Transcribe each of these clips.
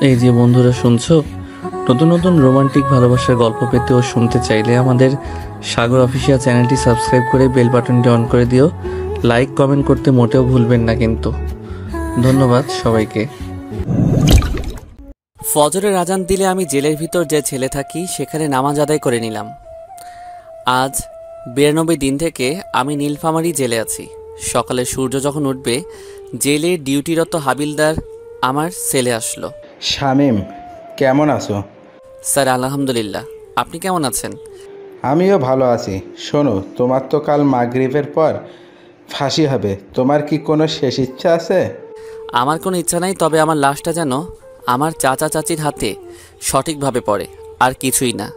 এই যে বন্ধুরা শুনছো, নতুন নতুন রোমান্টিক ভালোবাসার গল্প পেতে ও শুনতে চাইলে আমাদের সাগর অফিসিয়াল চ্যানেলটি সাবস্ক্রাইব করে বেল বাটনটি অন করে দিও। লাইক কমেন্ট করতে মোটেও ভুলবেন না কিন্তু। ধন্যবাদ সবাইকে। ফজরের আজান দিলে আমি জেলের ভিতর যে ছেলে থাকি সেখানে নামাজ আদায় করে নিলাম। আজ 92 দিন থেকে আমি নীলফামারী জেলে আছি। সকালে সূর্য যখন উঠবে, জেলে ডিউটিরত হাবিলদার আমার সেলে আসলো। শামীম, কেমন আছো? স্যার আলহামদুলিল্লাহ, আপনি কেমন আছেন? আমিও ভালো আছি। শোনো, তোমার তো কাল মাগরিবের পর ফাঁসি হবে। তোমার কি কোনো শেষ ইচ্ছা আছে? আমার কোনো ইচ্ছা নাই, তবে আমার লাশটা যেন আমার চাচা চাচির হাতে সঠিকভাবে পড়ে, আর কিছুই না।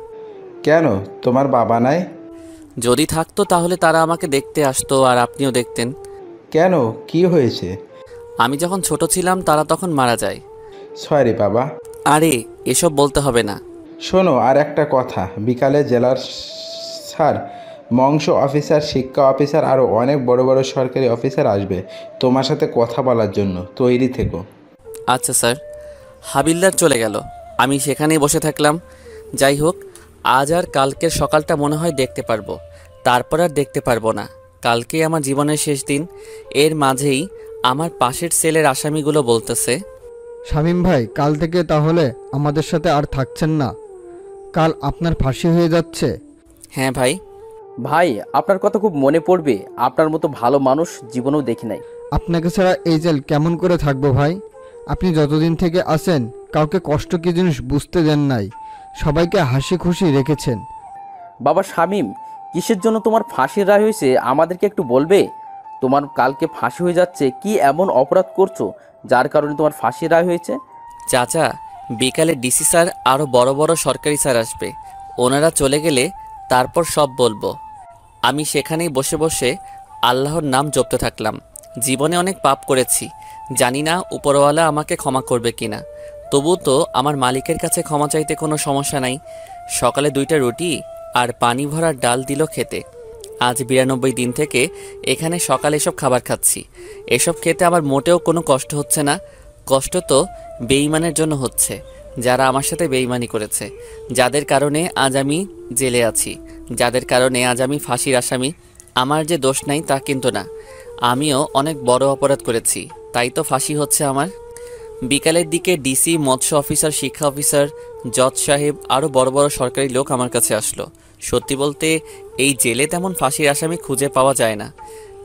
কেন, তোমার বাবা নাই? যদি থাকতো তাহলে তারা আমাকে দেখতে আসতো আর আপনিও দেখতেন। কেন, কি হয়েছে? আমি যখন ছোট ছিলাম তারা তখন মারা যায়। সরি বাবা। আরে এসব বলতে হবে না। শোনো, আর একটা কথা, বিকালে জেলার স্যার, মংস অফিসার, শিক্ষা অফিসার আরও অনেক বড় বড় সরকারি অফিসার আসবে তোমার সাথে কথা বলার জন্য। তৈরি থেকো। আচ্ছা স্যার। হাবিলদার চলে গেল, আমি সেখানেই বসে থাকলাম। যাই হোক, আজ আর কালকের সকালটা মনে হয় দেখতে পারবো, তারপর আর দেখতে পারবো না। কালকেই আমার জীবনের শেষ দিন। এর মাঝেই আমার পাশের সেলের আসামিগুলো বলতেছে, শামীম ভাই, কাল থেকে তাহলে আমাদের সাথে আর থাকছেন না? কাল আপনার ফাঁসি হয়ে যাচ্ছে। হ্যাঁ ভাই। ভাই, আপনার কথা খুব মনে পড়বে। আপনার মতো ভালো মানুষ জীবনেও দেখি নাই। আপনাকে ছাড়া এই জেল কেমন করে থাকবো ভাই? আপনি যতদিন থেকে আছেন কাউকে কষ্ট কি জিনিস বুঝতে দেন নাই, সবাইকে হাসি খুশি রেখেছেন। বাবা শামীম, কিসের জন্য তোমার ফাঁসির রায় হয়েছে আমাদেরকে একটু বলবে? তোমার কালকে ফাঁসি হয়ে যাচ্ছে, কি এমন অপরাধ করছো যার কারণে তোমার ফাঁসির রায় হয়েছে? চাচা, বিকালে ডিসি স্যার আরও বড় বড় সরকারি স্যার আসবে। ওনারা চলে গেলে তারপর সব বলবো। আমি সেখানেই বসে বসে আল্লাহর নাম জপতে থাকলাম। জীবনে অনেক পাপ করেছি, জানি না উপরওয়ালা আমাকে ক্ষমা করবে কিনা। তবু তো আমার মালিকের কাছে ক্ষমা চাইতে কোনো সমস্যা নাই। সকালে 2টা রুটি আর পানি ভরা ডাল দিল খেতে। আজ 92 দিন থেকে এখানে সকালে এসব খাবার খাচ্ছি। এসব খেতে আমার মোটেও কোনো কষ্ট হচ্ছে না। কষ্ট তো বেঈমানের জন্য হচ্ছে, যারা আমার সাথে বেঈমানি করেছে, যাদের কারণে আজ আমি জেলে আছি, যাদের কারণে আজ আমি ফাঁসির আসামি। আমার যে দোষ নাই তা কিন্তু না, আমিও অনেক বড় অপরাধ করেছি, তাই তো ফাঁসি হচ্ছে আমার। বিকালের দিকে ডিসি, মৎস্য অফিসার, শিক্ষা অফিসার, জজ সাহেব আরও বড় বড় সরকারি লোক আমার কাছে আসলো। সত্যি বলতে এই জেলে তেমন ফাঁসির আসামি খুঁজে পাওয়া যায় না।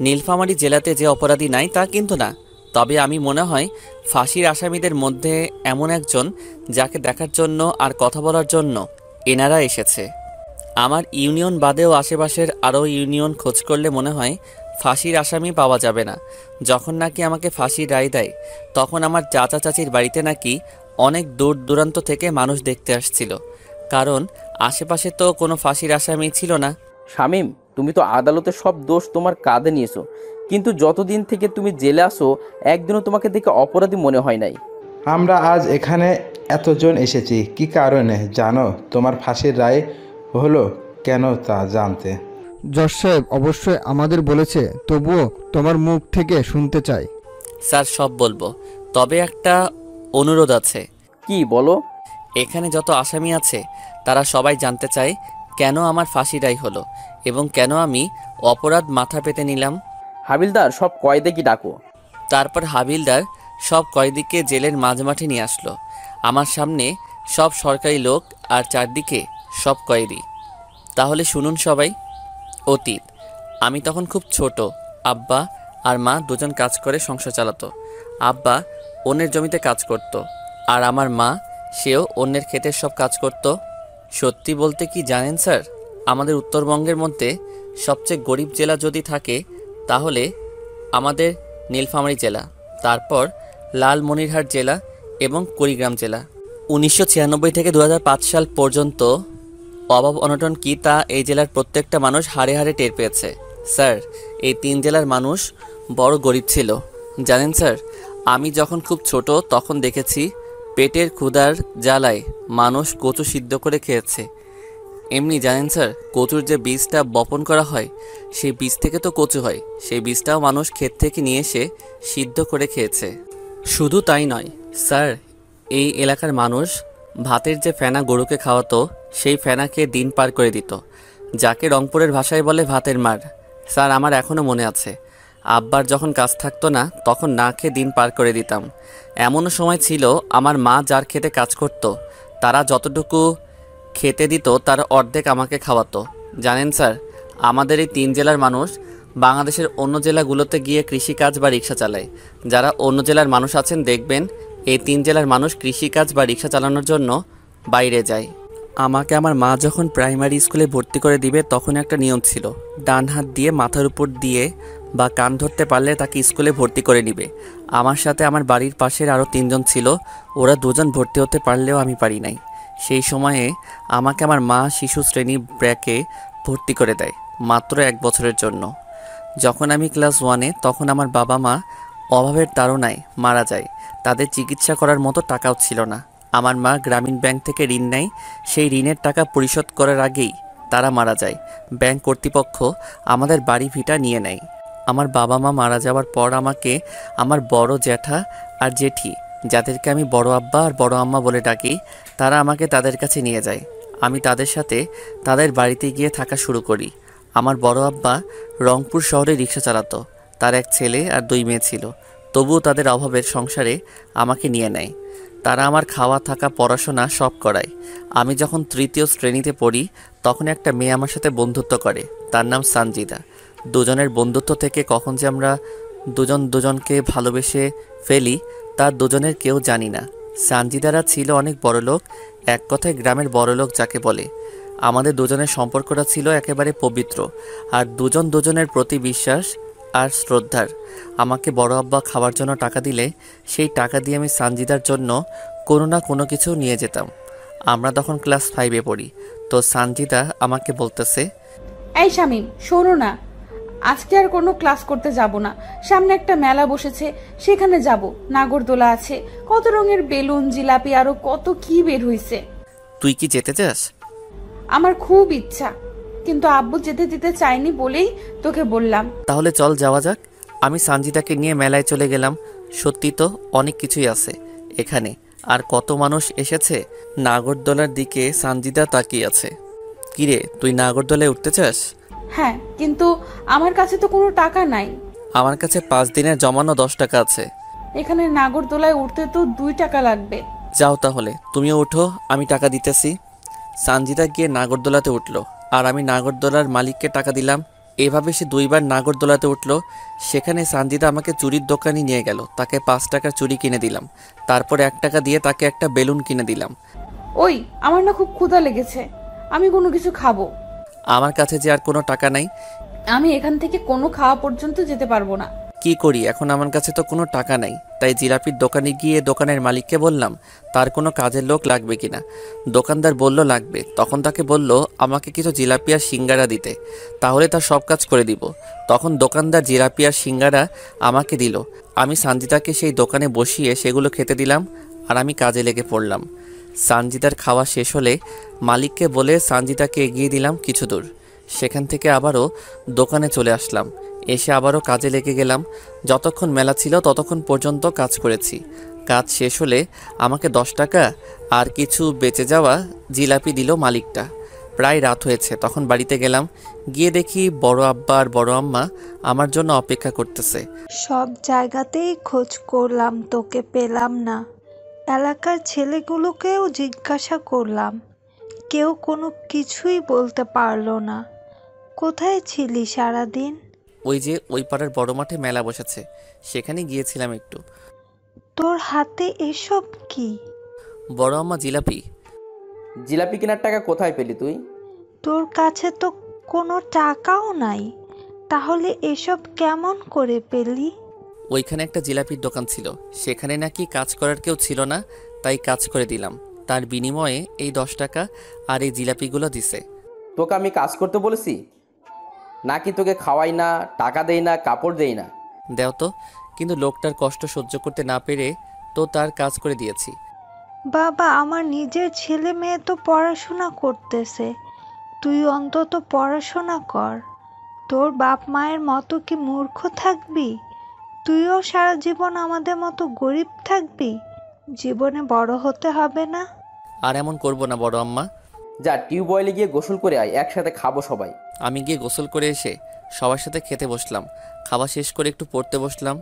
নীলফামারী জেলাতে যে অপরাধী নাই তা কিন্তু না, তবে আমি মনে হয় ফাঁসির আসামিদের মধ্যে এমন একজন যাকে দেখার জন্য আর কথা বলার জন্য এনারা এসেছে। আমার ইউনিয়ন বাদেও আশেপাশের আরও ইউনিয়ন খোঁজ করলে মনে হয় ফাঁসির আসামি পাওয়া যাবে না। যখন নাকি আমাকে ফাঁসির রায় দেয়, তখন আমার চাচা চাচির বাড়িতে নাকি অনেক দূর দূরান্ত থেকে মানুষ দেখতে আসছিল, কারণ আশেপাশে তো কোনো ফাঁসির আসামি ছিল না। শামীম, তুমি তো আদালতে সব দোষ তোমার কাঁধে নিয়েছো, কিন্তু যতদিন থেকে তুমি জেলে আসো একদিনও তোমাকে দেখে অপরাধী মনে হয় নাই। আমরা আজ এখানে এতজন এসেছি কি কারণে জানো? তোমার ফাঁসির রায় হলো কেন তা জানতে। জজ সাহেব অবশ্যই আমাদের বলেছে, তবুও তোমার মুখ থেকে শুনতে চাই। স্যার সব বলবো, তবে একটা অনুরোধ আছে। কি বলো? এখানে যত আসামি আছে তারা সবাই জানতে চায় কেন আমার ফাঁসি রায় হলো এবং কেন আমি অপরাধ মাথা পেতে নিলাম। হাবিলদার, সব কয়েদে কি ডাকো। তারপর হাবিলদার সব কয়েদিকে জেলের মাঝমাঠে নিয়ে আসলো। আমার সামনে সব সরকারি লোক আর চারদিকে সব কয়েদি। তাহলে শুনুন সবাই। অতীত, আমি তখন খুব ছোট। আব্বা আর মা দুজন কাজ করে সংসার চালাতো। আব্বা অন্যের জমিতে কাজ করত, আর আমার মা, সেও অন্যের ক্ষেতের সব কাজ করত। সত্যি বলতে কি জানেন স্যার, আমাদের উত্তরবঙ্গের মধ্যে সবচেয়ে গরিব জেলা যদি থাকে তাহলে আমাদের নীলফামারী জেলা, তারপর লালমনিরহাট জেলা এবং কুড়িগ্রাম জেলা। 1996 থেকে 2005 সাল পর্যন্ত অভাব অনটন কি তা এই জেলার প্রত্যেকটা মানুষ হাড়ে হাড়ে টের পেয়েছে। স্যার, এই 3 জেলার মানুষ বড় গরিব ছিল। জানেন স্যার, আমি যখন খুব ছোট তখন দেখেছি পেটের ক্ষুধার জ্বালায় মানুষ কচু সিদ্ধ করে খেয়েছে। এমনি জানেন স্যার, কচুর যে বীজটা বপন করা হয় সেই বীজ থেকে তো কচু হয়, সেই বীজটাও মানুষ ক্ষেত থেকে নিয়ে এসে সিদ্ধ করে খেয়েছে। শুধু তাই নয় স্যার, এই এলাকার মানুষ ভাতের যে ফেনা গরুকে খাওয়াতো সেই ফেনা খেয়ে দিন পার করে দিত, যাকে রংপুরের ভাষায় বলে ভাতের মার। স্যার, আমার এখনও মনে আছে, আব্বার যখন কাজ থাকতো না তখন না খেয়ে দিন পার করে দিতাম। এমনও সময় ছিল আমার মা যার খেতে কাজ করতো তারা যতটুকু খেতে দিত তার অর্ধেক আমাকে খাওয়াতো। জানেন স্যার, আমাদের এই 3 জেলার মানুষ বাংলাদেশের অন্য জেলাগুলোতে গিয়ে কৃষিকাজ বা রিক্সা চালায়। যারা অন্য জেলার মানুষ আছেন দেখবেন এই 3 জেলার মানুষ কৃষিকাজ বা রিক্সা চালানোর জন্য বাইরে যায়। আমাকে আমার মা যখন প্রাইমারি স্কুলে ভর্তি করে দিবে তখন একটা নিয়ম ছিল, ডান হাত দিয়ে মাথার উপর দিয়ে বা কান ধরতে পারলে তাকে স্কুলে ভর্তি করে নিবে। আমার সাথে আমার বাড়ির পাশের আরও 3 জন ছিল, ওরা 2 জন ভর্তি হতে পারলেও আমি পারি নাই। সেই সময়ে আমাকে আমার মা শিশু শ্রেণী ব্র্যাকে ভর্তি করে দেয় মাত্র 1 বছরের জন্য। যখন আমি ক্লাস 1-এ তখন আমার বাবা মা অভাবের তাড়নায় মারা যায়। তাদের চিকিৎসা করার মতো টাকাও ছিল না। আমার মা গ্রামীণ ব্যাংক থেকে ঋণ নেয়, সেই ঋণের টাকা পরিশোধ করার আগেই তারা মারা যায়। ব্যাংক কর্তৃপক্ষ আমাদের বাড়ি ভিটা নিয়ে নেয়। আমার বাবা মা মারা যাওয়ার পর আমাকে আমার বড় জ্যাঠা আর জেঠি, যাদেরকে আমি বড় আব্বা আর বড় আম্মা বলে ডাকি, তারা আমাকে তাদের কাছে নিয়ে যায়। আমি তাদের সাথে তাদের বাড়িতে গিয়ে থাকা শুরু করি। আমার বড় আব্বা রংপুর শহরে রিক্সা চালাতো, তার 1 ছেলে আর 2 মেয়ে ছিল। তবুও তাদের অভাবের সংসারে আমাকে নিয়ে নেয়। তারা আমার খাওয়া থাকা পড়াশোনা সব করায়। আমি যখন 3য় শ্রেণীতে পড়ি তখন একটা মেয়ে আমার সাথে বন্ধুত্ব করে, তার নাম সানজিদা। দুজনের বন্ধুত্ব থেকে কখন যে আমরা দুজন দুজনকে ভালোবেসে ফেলি তার দুজনের কেউ জানি না। সানজিদারা ছিল অনেক বড়লোক, এক কথায় গ্রামের বড়লোক যাকে বলে। আমাদের দুজনের সম্পর্কটা ছিল একেবারে পবিত্র, আর দুজন দুজনের প্রতি বিশ্বাস আর শ্রদ্ধার। আমাকে বড় আব্বা খাওয়ার জন্য টাকা দিলে সেই টাকা দিয়ে আমি সানজিদার জন্য কোনো না কোনো কিছু নিয়ে যেতাম। আমরা তখন ক্লাস 5-এ পড়ি। তো সানজিদা আমাকে বলতেছে, এই শামিম, শোনো না, আজকে আর কোনো ক্লাস করতে যাব না। সামনে একটা মেলা বসেছে, সেখানে যাব। নাগরদোলা আছে, কত রঙের বেলুন, জিলাপি, আরো কত কি বের হইছে। তুই কি যেতে চাস? আমার খুব ইচ্ছা, কিন্তু আব্বু যেতে দিতে চায়নি বলেই তোকে বললাম। তাহলে চল যাওয়া যাক। আমি সানজিদাকে নিয়ে মেলায় চলে গেলাম। সত্যি তো অনেক কিছুই আছে এখানে, আর কত মানুষ এসেছে। নাগরদোলার দিকে সানজিদা তাকিয়ে আছে। কিরে, তুই নাগরদোলায় উঠতে চাস? হ্যাঁ, কিন্তু আমার কাছে তো কোনো টাকা নাই। আমার কাছে 5 দিনের জমানো 10 টাকা আছে। এখানে নাগরদোলায় উঠতে তো 2 টাকা লাগবে। যাও তাহলে, তুমিও উঠো, আমি টাকা দিতেছি। সানজিদা গিয়ে নাগরদোলাতে উঠলো, আর আমি নাগরদোলার মালিককে টাকা দিলাম। এভাবে সে 2বার নাগরদোলাতে উঠলো। সেখানে সানজিদা আমাকে চুরির দোকানে নিয়ে গেল, তাকে 5 টাকার চুরি কিনে দিলাম। তারপরে 1 টাকা দিয়ে তাকে একটা বেলুন কিনে দিলাম। ওই, আমার না খুব ক্ষুধা লেগেছে, আমি কোনো কিছু খাবো। আমার কাছে যে আর কোনো টাকা নাই। আমি এখান থেকে কোনো খাওয়া পর্যন্ত যেতে পারবো না। কি করি এখন, আমার কাছে তো কোনো টাকা নাই। তাই জিলাপির দোকানে গিয়ে দোকানের মালিককে বললাম তার কোনো কাজের লোক লাগবে কিনা। দোকানদার বলল লাগবে। তখন তাকে বলল আমাকে কিছু জিলাপি আর সিঙ্গারা দিতে, তাহলে তার সব কাজ করে দিব। তখন দোকানদার জিলাপি আর সিঙ্গারা আমাকে দিল। আমি সানজিদাকে সেই দোকানে বসিয়ে সেগুলো খেতে দিলাম, আর আমি কাজে লেগে পড়লাম। সানজিদার খাওয়া শেষ হলে মালিককে বলে সানজিদাকে এগিয়ে দিলাম কিছু দূর। সেখান থেকে আবারও দোকানে চলে আসলাম। এসে আবারও কাজে লেগে গেলাম। যতক্ষণ মেলা ছিল ততক্ষণ পর্যন্ত কাজ করেছি। কাজ শেষ হলে আমাকে 10 টাকা আর কিছু বেঁচে যাওয়া জিলাপি দিল মালিকটা। প্রায় রাত হয়েছে, তখন বাড়িতে গেলাম। গিয়ে দেখি বড় আব্বা আর বড় আম্মা আমার জন্য অপেক্ষা করতেছে। সব জায়গাতেই খোঁজ করলাম, তোকে পেলাম না। এলাকার ছেলেগুলোকেও জিজ্ঞাসা করলাম, কেউ কোনো কিছুই বলতে পারলো না। কোথায় ছিলি সারাদিন? ওই যে ওই পাড়ার বড় মাঠে মেলা বসেছে, সেখানে গিয়েছিলাম একটু। তোর হাতে এসব কি? বড় আম্মা জিলাপি। জিলাপি কেনার টাকা কোথায় পেলি তুই? তোর কাছে তো কোনো টাকাও নাই, তাহলে এসব কেমন করে পেলি? ওইখানে একটা জিলাপির দোকান ছিল, সেখানে নাকি কাজ করার কেউ ছিল না, তাই কাজ করে দিলাম। তার বিনিময়ে এই 10 টাকা আর এই জিলাপিগুলো দিছে। তোকে আমি কাজ করতে বলেছি নাকি? তোকে খাওয়াই না, টাকা দেই না, কাপড় দেই না? দেও তো। কিন্তু লোকটার কষ্ট সহ্য করতে না পেরে তো তার কাজ করে দিয়েছি। বাবা, আমার নিজের ছেলে মেয়ে তো পড়াশোনা করতেছে, তুই অন্তত পড়াশোনা কর। তোর বাপ মায়ের মতো কি মূর্খ থাকবি? তুইও সারা জীবন আমাদের মতো গরিব থাকবি? জীবনে বড় হতে হবে না? আর এমন করব না বড় আম্মা। যা টিউবওয়েলে গিয়ে গোসল করে আয়, একসাথে খাবো সবাই। আমি গিয়ে গোসল করে এসে সবার সাথে খেতে বসলাম। খাওয়া শেষ করে একটু পড়তে বসলাম।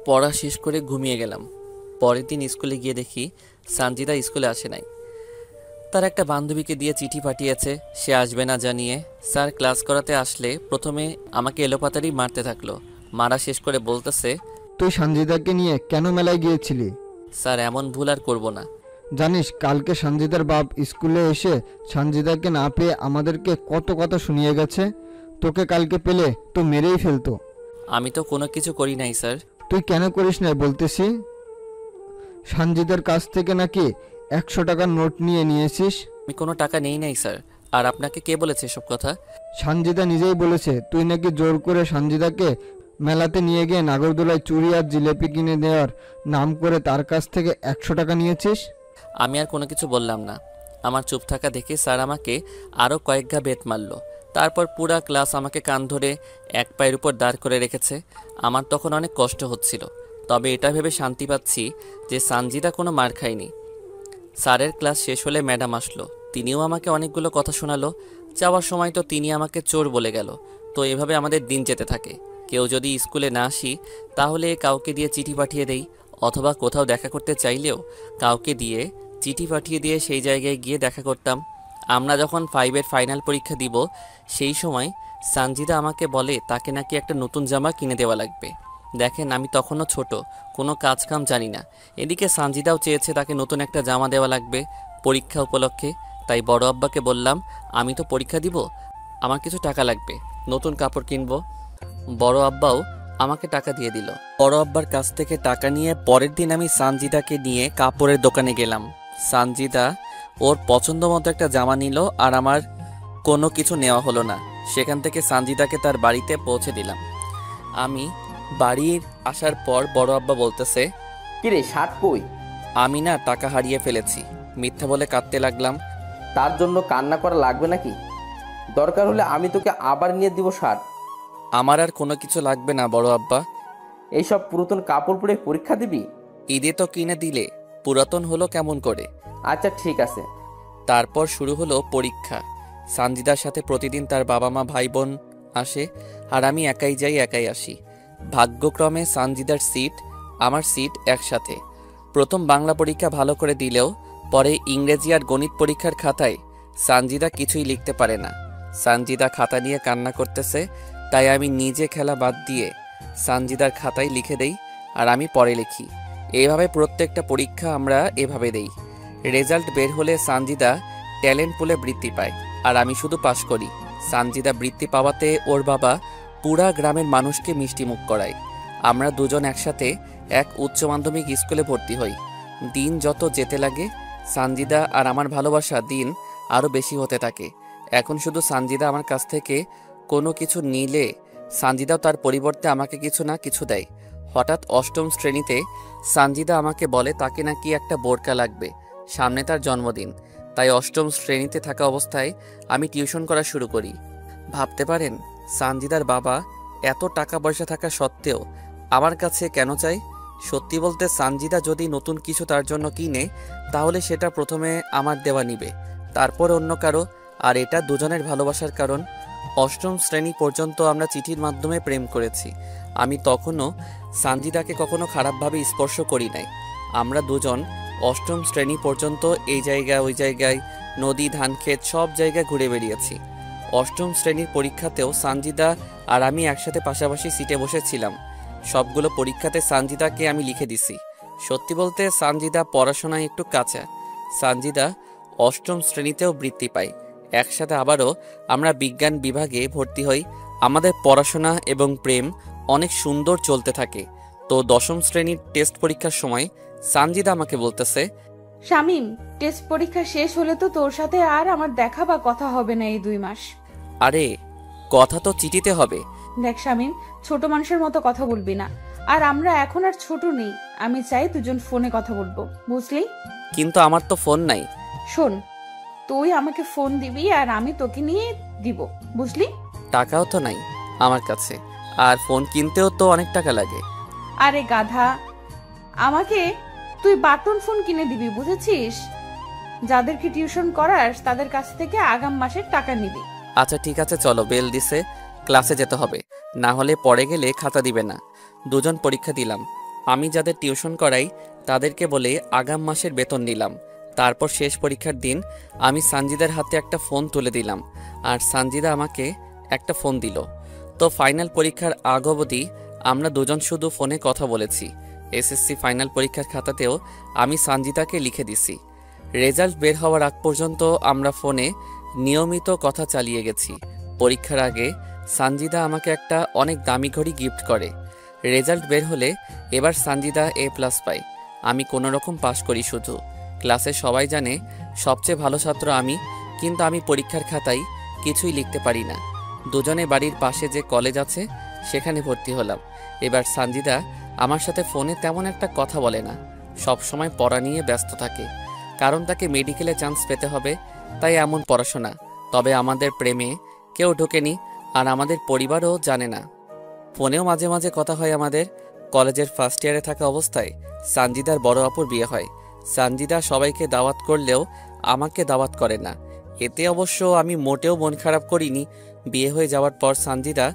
পড়া শেষ করে ঘুমিয়ে গেলাম। পরের দিন স্কুলে গিয়ে দেখি সানজিদা স্কুলে আসে নাই। তার একটা বান্ধবীকে দিয়ে চিঠি পাঠিয়েছে সে আসবে না জানিয়ে। স্যার ক্লাস করাতে আসলে প্রথমে আমাকে এলোপাতাড়ি মারতে থাকলো। মারা শেষ করে বলতেছে, তুই সঞ্জিদাকে নিয়ে কেন মেলায় গিয়েছিলি? স্যার এমন ভুল আর করব না। জানিস কালকে সঞ্জিদার বাপ স্কুলে এসে সঞ্জিদাকে না পেয়ে আমাদেরকে কত কথা শুনিয়ে গেছে। তোকে কালকে পেলে তো মেরেই ফেলতো। আমি তো কোনো কিছু করি নাই স্যার। তুই কেন করিস না বলতেছি? সঞ্জিদার কাছ থেকে নাকি 100 টাকার নোট নিয়েছিস। আমি কোনো টাকা নেই নাই স্যার। আর আপনাকে কে বলেছে এসব কথা? সঞ্জিদা নিজেই বলেছে তুই নাকি জোর করে সঞ্জিদাকে মেলাতে নিয়ে গিয়ে নাগরদোলায় চুড়ি আর জিলেপি কিনে দেওয়ার নাম করে তার কাছ থেকে 100 টাকা নিয়েছিস। আমি আর কোনো কিছু বললাম না। আমার চুপ থাকা দেখে স্যার আমাকে আরও কয়েক ঘা বেত মারল। তারপর পুরা ক্লাস আমাকে কান ধরে এক পায়ের উপর দাঁড় করে রেখেছে। আমার তখন অনেক কষ্ট হচ্ছিল, তবে এটা ভেবে শান্তি পাচ্ছি যে সানজিদা কোনো মার খায়নি। স্যারের ক্লাস শেষ হলে ম্যাডাম আসলো। তিনিও আমাকে অনেকগুলো কথা শোনালো। যাওয়ার সময় তো তিনি আমাকে চোর বলে গেল। তো এভাবে আমাদের দিন যেতে থাকে। কেউ যদি স্কুলে না আসি তাহলে কাউকে দিয়ে চিঠি পাঠিয়ে দেই, অথবা কোথাও দেখা করতে চাইলেও কাউকে দিয়ে চিঠি পাঠিয়ে দিয়ে সেই জায়গায় গিয়ে দেখা করতাম। আমরা যখন 5-এর ফাইনাল পরীক্ষা দিব সেই সময় সানজিদা আমাকে বলে তাকে নাকি একটা নতুন জামা কিনে দেওয়া লাগবে। দেখেন আমি তখনও ছোট, কোনো কাজ কাম জানি না। এদিকে সানজিদাও চেয়েছে তাকে নতুন একটা জামা দেওয়া লাগবে পরীক্ষা উপলক্ষে। তাই বড় আব্বাকে বললাম আমি তো পরীক্ষা দিব, আমার কিছু টাকা লাগবে, নতুন কাপড় কিনবো। বড় আব্বাও আমাকে টাকা দিয়ে দিল। বড় আব্বার কাছ থেকে টাকা নিয়ে পরের দিন আমি সানজিদাকে নিয়ে কাপড়ের দোকানে গেলাম। সানজিদা ওর পছন্দ মতো একটা জামা নিল আর আমার কোনো কিছু নেওয়া হলো না। সেখান থেকে সানজিদাকে তার বাড়িতে পৌঁছে দিলাম। আমি বাড়ির আসার পর বড় আব্বা বলতেছে, কিরে শার্ট কই? আমি না টাকা হারিয়ে ফেলেছি, মিথ্যা বলে কাঁদতে লাগলাম। তার জন্য কান্না করা লাগবে নাকি? দরকার হলে আমি তোকে আবার নিয়ে দিব শার্ট। আমার আর কোনো কিছু লাগবে না বড় আব্বা। এইসব পুরাতন কাপড় পরে পরীক্ষা দিবি? ঈদে তো কিনে দিলে, পুরাতন হলো কেমন করে? আচ্ছা ঠিক আছে। তারপর শুরু হলো পরীক্ষা। সানজিদার সাথে প্রতিদিন তার বাবা মা ভাই বোন আসে, আর আমি একাই যাই একাই আসি। ভাগ্যক্রমে সানজিদার সিট আমার সিট একসাথে। প্রথম বাংলা পরীক্ষা ভালো করে দিলেও পরে ইংরেজি আর গণিত পরীক্ষার খাতায় সানজিদা কিছুই লিখতে পারে না। সানজিদা খাতা নিয়ে কান্না করতেছে, তাই আমি নিজে খেলা বাদ দিয়ে সানজিদার খাতায় লিখে দেই আর আমি পরে লিখি। এইভাবে প্রত্যেকটা পরীক্ষা আমরা এভাবে দেই। রেজাল্ট বের হলে সানজিদা ট্যালেন্ট পুলে বৃত্তি পায় আর আমি শুধু পাশ করি। সানজিদা বৃত্তি পাওয়াতে ওর বাবা পুরা গ্রামের মানুষকে মিষ্টিমুখ করায়। আমরা দুজন একসাথে এক উচ্চ মাধ্যমিক স্কুলে ভর্তি হই। দিন যত যেতে লাগে সানজিদা আর আমার ভালোবাসা দিন আরও বেশি হতে থাকে। এখন শুধু সানজিদা আমার কাছ থেকে কোনো কিছু নিলে সানজিদাও তার পরিবর্তে আমাকে কিছু না কিছু দেয়। হঠাৎ অষ্টম শ্রেণীতে সানজিদা আমাকে বলে তাকে নাকি একটা বোরকা লাগবে, সামনে তার জন্মদিন। তাই অষ্টম শ্রেণীতে থাকা অবস্থায় আমি টিউশন করা শুরু করি। ভাবতে পারেন সানজিদার বাবা এত টাকা পয়সা থাকা সত্ত্বেও আমার কাছে কেন চাই? সত্যি বলতে সানজিদা যদি নতুন কিছু তার জন্য কিনে তাহলে সেটা প্রথমে আমার দেওয়া নিবে, তারপর অন্য কারো। আর এটা দুজনের ভালোবাসার কারণ। অষ্টম শ্রেণী পর্যন্ত আমরা চিঠির মাধ্যমে প্রেম করেছি। আমি তখনও সানজিদাকে কখনো খারাপভাবে স্পর্শ করি নাই। আমরা দুজন অষ্টম শ্রেণী পর্যন্ত এই জায়গায় ওই জায়গায় নদী ধানক্ষেত সব জায়গায় ঘুরে বেরিয়েছি। অষ্টম শ্রেণীর পরীক্ষাতেও সানজিদা আর আমি একসাথে পাশাপাশি সিটে বসেছিলাম। সবগুলো পরীক্ষাতে সানজিদাকে আমি লিখে দিছি। সত্যি বলতে সানজিদা পড়াশোনায় একটু কাঁচা। সানজিদা অষ্টম শ্রেণীতেও বৃত্তি পায়। একসাথে আবারও আমরা বিজ্ঞান বিভাগে ভর্তি হই। আমাদের পড়াশোনা এবং প্রেম অনেক সুন্দর চলতে থাকে। তো দশম শ্রেণীর টেস্ট পরীক্ষার সময় সানজিদা আমাকে বলতেছে, শামিম, টেস্ট পরীক্ষা শেষ হলে তো তোর সাথে আর আমার দেখা বা কথা হবে না এই 2 মাস। আরে কথা তো চিঠিতে হবে। দেখ শামিম, ছোট মানুষের মতো কথা বলবি না। আর আমরা এখন আর ছোট নেই। আমি চাই দুজন ফোনে কথা বলবো, বুঝলি? কিন্তু আমার তো ফোন নাই। শোন, তুই আমাকে ফোন দিবি আর আমি তোকে নিয়ে দিব, বুঝলি? টাকাও তো নাই আমার কাছে, আর ফোন কিনতেও তো অনেক টাকা লাগে। আরে গাধা, আমাকে তুই বাটন ফোন কিনে দিবি, বুঝেছিস? যাদেরকে টিউশন করাস তাদের কাছ থেকে আগাম মাসের টাকা নিবি। আচ্ছা ঠিক আছে, চলো, বেল দিছে, ক্লাসে যেতে হবে, না হলে পরে গেলে খাতা দিবে না। দুজন পরীক্ষা দিলাম। আমি যাদের টিউশন করাই তাদেরকে বলে আগাম মাসের বেতন নিলাম। তারপর শেষ পরীক্ষার দিন আমি সানজিদার হাতে একটা ফোন তুলে দিলাম, আর সানজিদা আমাকে একটা ফোন দিল। তো ফাইনাল পরীক্ষার আগ অবধি আমরা দুজন শুধু ফোনে কথা বলেছি। এসএসসি ফাইনাল পরীক্ষার খাতাতেও আমি সানজিদাকে লিখে দিছি। রেজাল্ট বের হওয়ার আগ পর্যন্ত আমরা ফোনে নিয়মিত কথা চালিয়ে গেছি। পরীক্ষার আগে সানজিদা আমাকে একটা অনেক দামি ঘড়ি গিফট করে। রেজাল্ট বের হলে এবার সানজিদা A+ পায়, আমি কোনো রকম পাশ করি। শুধু ক্লাসে সবাই জানে সবচেয়ে ভালো ছাত্র আমি, কিন্তু আমি পরীক্ষার খাতায় কিছুই লিখতে পারি না। দুজনে বাড়ির পাশে যে কলেজ আছে সেখানে ভর্তি হলাম। এবার সানজিদা আমার সাথে ফোনে তেমন একটা কথা বলে না, সব সময় পড়া নিয়ে ব্যস্ত থাকে, কারণ তাকে মেডিকেলে চান্স পেতে হবে, তাই এমন পড়াশোনা। তবে আমাদের প্রেমে কেউ ঢোকেনি, আর আমাদের পরিবারও জানে না। ফোনেও মাঝে মাঝে কথা হয় আমাদের। কলেজের ফার্স্ট ইয়ারে থাকা অবস্থায় সানজিদার বড় আপুর বিয়ে হয়। সানজিদা সবাইকে দাওয়াত করলেও আমাকে দাওয়াত করে না। এতে অবশ্য আমি মোটেও মন খারাপ করিনি। বিয়ে হয়ে যাওয়ার পর সানজিদা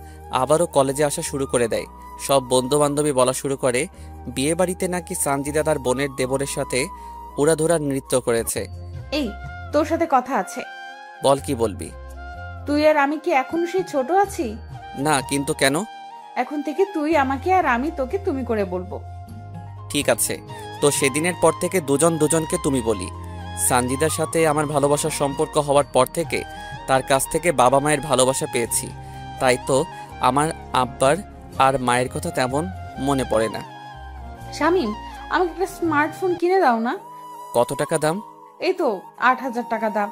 আবারও কলেজে আসা শুরু করে দেয়। সব বন্ধুবান্ধবী বলা শুরু করে বিয়ে বাড়িতে নাকি সানজিদা তার বোনের দেবরের সাথে উড়াধুরা নৃত্য করেছে। এই, তোর সাথে কথা আছে। বল, কি বলবি? তুই আর আমি কি এখনো সেই ছোট আছি? না, কিন্তু কেন? এখন থেকে তুই আমাকে আর আমি তোকে তুমি করে বলবো। ঠিক আছে, তো সেদিনের পর থেকে দুজন দুজনকে তুমি বলি। সানজিদার সাথে আমার ভালোবাসার সম্পর্ক হওয়ার পর থেকে তার কাছ থেকে বাবা মায়ের ভালোবাসা পেয়েছি, তাই তো আমার আব্বার আর মায়ের কথা তেমন মনে পড়ে না। শামিম, আমাকে একটা স্মার্টফোন কিনে দাও না। কত টাকা দাম? এই তো 8,000 টাকা দাম।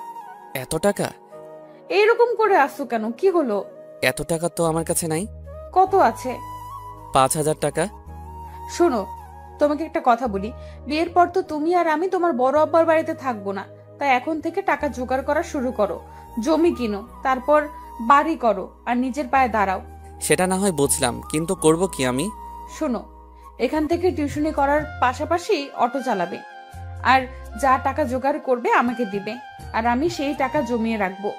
এত টাকা? এইরকম করে আসছো কেন, কি হলো? এত টাকা তো আমার কাছে নাই। কত আছে? 5,000 টাকা। শোনো, তোমাকে একটা কথা বলি, বিয়ের পর তো তুমি আর আমি তোমার বড় আব্বার বাড়িতে থাকবো না, তাই এখন থেকে টাকা জোগাড় করা শুরু করো, জমি কিনো, তারপর বাড়ি করো, আর নিজের পায়ে দাঁড়াও। সেটা না হয় বুঝলাম, কিন্তু করব কি আমি? শোনো, এখান থেকে টিউশনি করার পাশাপাশি অটো চালাবে, আর যা টাকা জোগাড় করবে আমাকে দিবে, আর আমি সেই টাকা জমিয়ে রাখবো।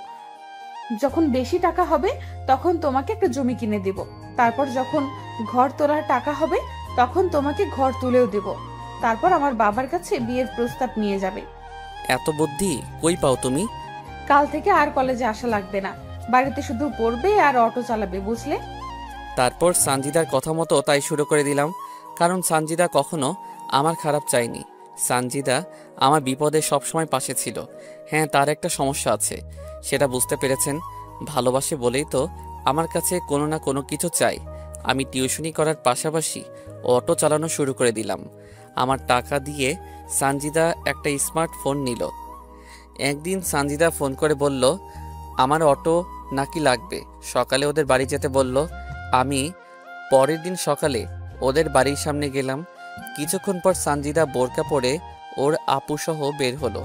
যখন বেশি টাকা হবে তখন তোমাকে একটা জমি কিনে দিব, তারপর যখন ঘর তোলার টাকা হবে তখন তোমাকে ঘর তুলেও দেব, তারপর আমার বাবার কাছে বিয়ের প্রস্তাব নিয়ে যাবে। এত বুদ্ধি কই পাও তুমি? কাল থেকে আর কলেজে আসা লাগবে না, বাড়িতে শুধু পড়বে আর অটো চালাবে, বুঝলে? তারপর সানজিদার কথা মতো তাই শুরু করে দিলাম, কারণ সানজিদা কখনো আমার খারাপ চায়নি। সানজিদা আমার বিপদে সবসময় পাশে ছিল। হ্যাঁ, তার একটা সমস্যা আছে, সেটা বুঝতে পেরেছেন। ভালোবাসে বলেই তো আমার কাছে কোনো না কোনো কিছু চাই। আমি টিউশনি করার পাশাপাশি অটো চালানো শুরু করে দিলাম। আমার টাকা দিয়ে সানজিদা একটা স্মার্টফোন নিল। একদিন সানজিদা ফোন করে বলল আমার অটো নাকি লাগবে, সকালে ওদের বাড়ি যেতে বলল। আমি পরের দিন সকালে ওদের বাড়ির সামনে গেলাম। কিছুক্ষণ পর সানজিদা বোরকা পরে ওর আপুসহ বের হলো।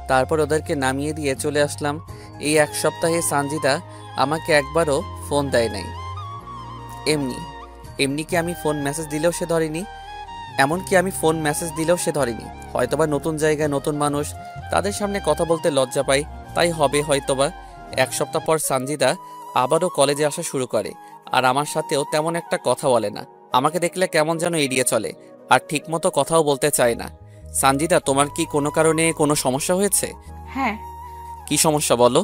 তারপর ওদেরকে নামিয়ে দিয়ে চলে আসলাম। এই এক সপ্তাহে সানজিদা আমাকে একবারও ফোন দেয় নাই। এমনি কি আমি ফোন মেসেজ দিলেও সে ধরেনি। এমনকি আমি ফোন মেসেজ দিলেও সে ধরেনি। হয়তোবা নতুন জায়গায় নতুন মানুষ, তাদের সামনে কথা বলতে লজ্জা পাই, তাই হবে হয়তোবা। এক সপ্তাহ পর সানজিদা আবারও কলেজে আসা শুরু করে, আর আমার সাথেও তেমন একটা কথা বলে না। আমাকে দেখলে কেমন যেন এড়িয়ে চলে, আর ঠিকমতো কথাও বলতে চায় না। সানজিদা, তোমার কি কোনো কারণে কোনো সমস্যা হয়েছে? হ্যাঁ। কি সমস্যা বলো?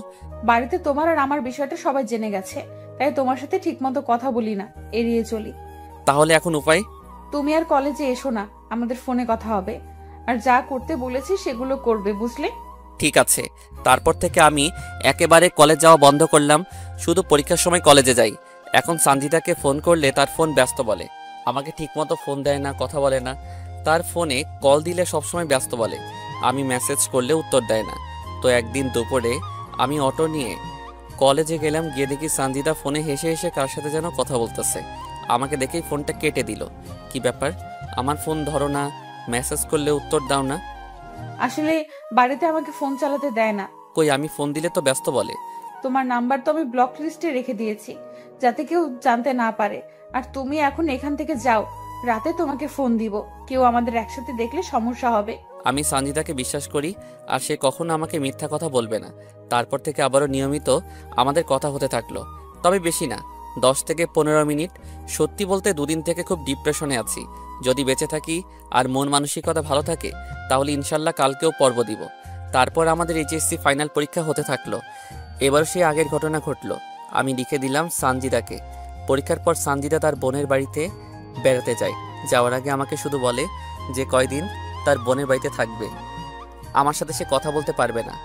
বাড়িতে তোমার আর আমার বিষয়টা সবাই জেনে গেছে, তাই তোমার সাথে ঠিকমতো কথা বলি না, এড়িয়ে চলি। তাহলে এখন উপায়? তুমি আর কলেজে এসো না, আমাদের ফোনে কথা হবে, আর যা করতে বলেছি সেগুলো করবে, বুঝলে? ঠিক আছে। তারপর থেকে আমি একেবারে কলেজ যাওয়া বন্ধ করলাম, শুধু পরীক্ষার সময় কলেজে যাই। এখন সানজিদাকে ফোন করলে তার ফোন ব্যস্ত বলে, আমাকে ঠিকমতো ফোন দেয় না, কথা বলে না। তার ফোনে কল দিলে সবসময় ব্যস্ত বলে, আমি মেসেজ করলে উত্তর দেয় না। তো একদিন দুপুরে আমি অটো নিয়ে কলেজে গেলাম, গিয়ে দেখি সানজিদা ফোনে হেসে হেসে কার সাথে যেন কথা বলতেছে। আমাকে দেখেই ফোনটা কেটে দিল। কি ব্যাপার, আমার ফোন ধরো না, মেসেজ করলে উত্তর দাও না? আসলে বাড়িতে আমাকে ফোন চালাতে দেয় না। কই, আমি ফোন দিলে তো ব্যস্ত বলে। তোমার নাম্বার তো আমি ব্লক লিস্টে রেখে দিয়েছি, যাতে কেউ জানতে না পারে। আর তুমি এখন এখান থেকে যাও, রাতে তোমাকে ফোন দিব, কেউ আমাদের একসাথে দেখলে সমস্যা হবে। আমি সানজিদাকে বিশ্বাস করি, আর সে কখনো আমাকে মিথ্যা কথা বলবে না। তারপর থেকে আবারও নিয়মিত আমাদের কথা হতে থাকলো, তবে বেশি না, 10 থেকে 15 মিনিট। সত্যি বলতে 2 দিন থেকে খুব ডিপ্রেশনে আছি। যদি বেঁচে থাকি আর মন মানসিকতা ভালো থাকে তাহলে ইনশাল্লাহ কালকেও পর্ব দিব। তারপর আমাদের এইচএসসি ফাইনাল পরীক্ষা হতে থাকলো। এবার সে আগের ঘটনা ঘটলো। আমি লিখে দিলাম সানজিদাকে। পরীক্ষার পর সানজিদা তার বোনের বাড়িতে বেড়াতে যায়। যাওয়ার আগে আমাকে শুধু বলে যে কয়দিন তার বোনের বাড়িতে থাকবে, আমার সাথে সে কথা বলতে পারবে না।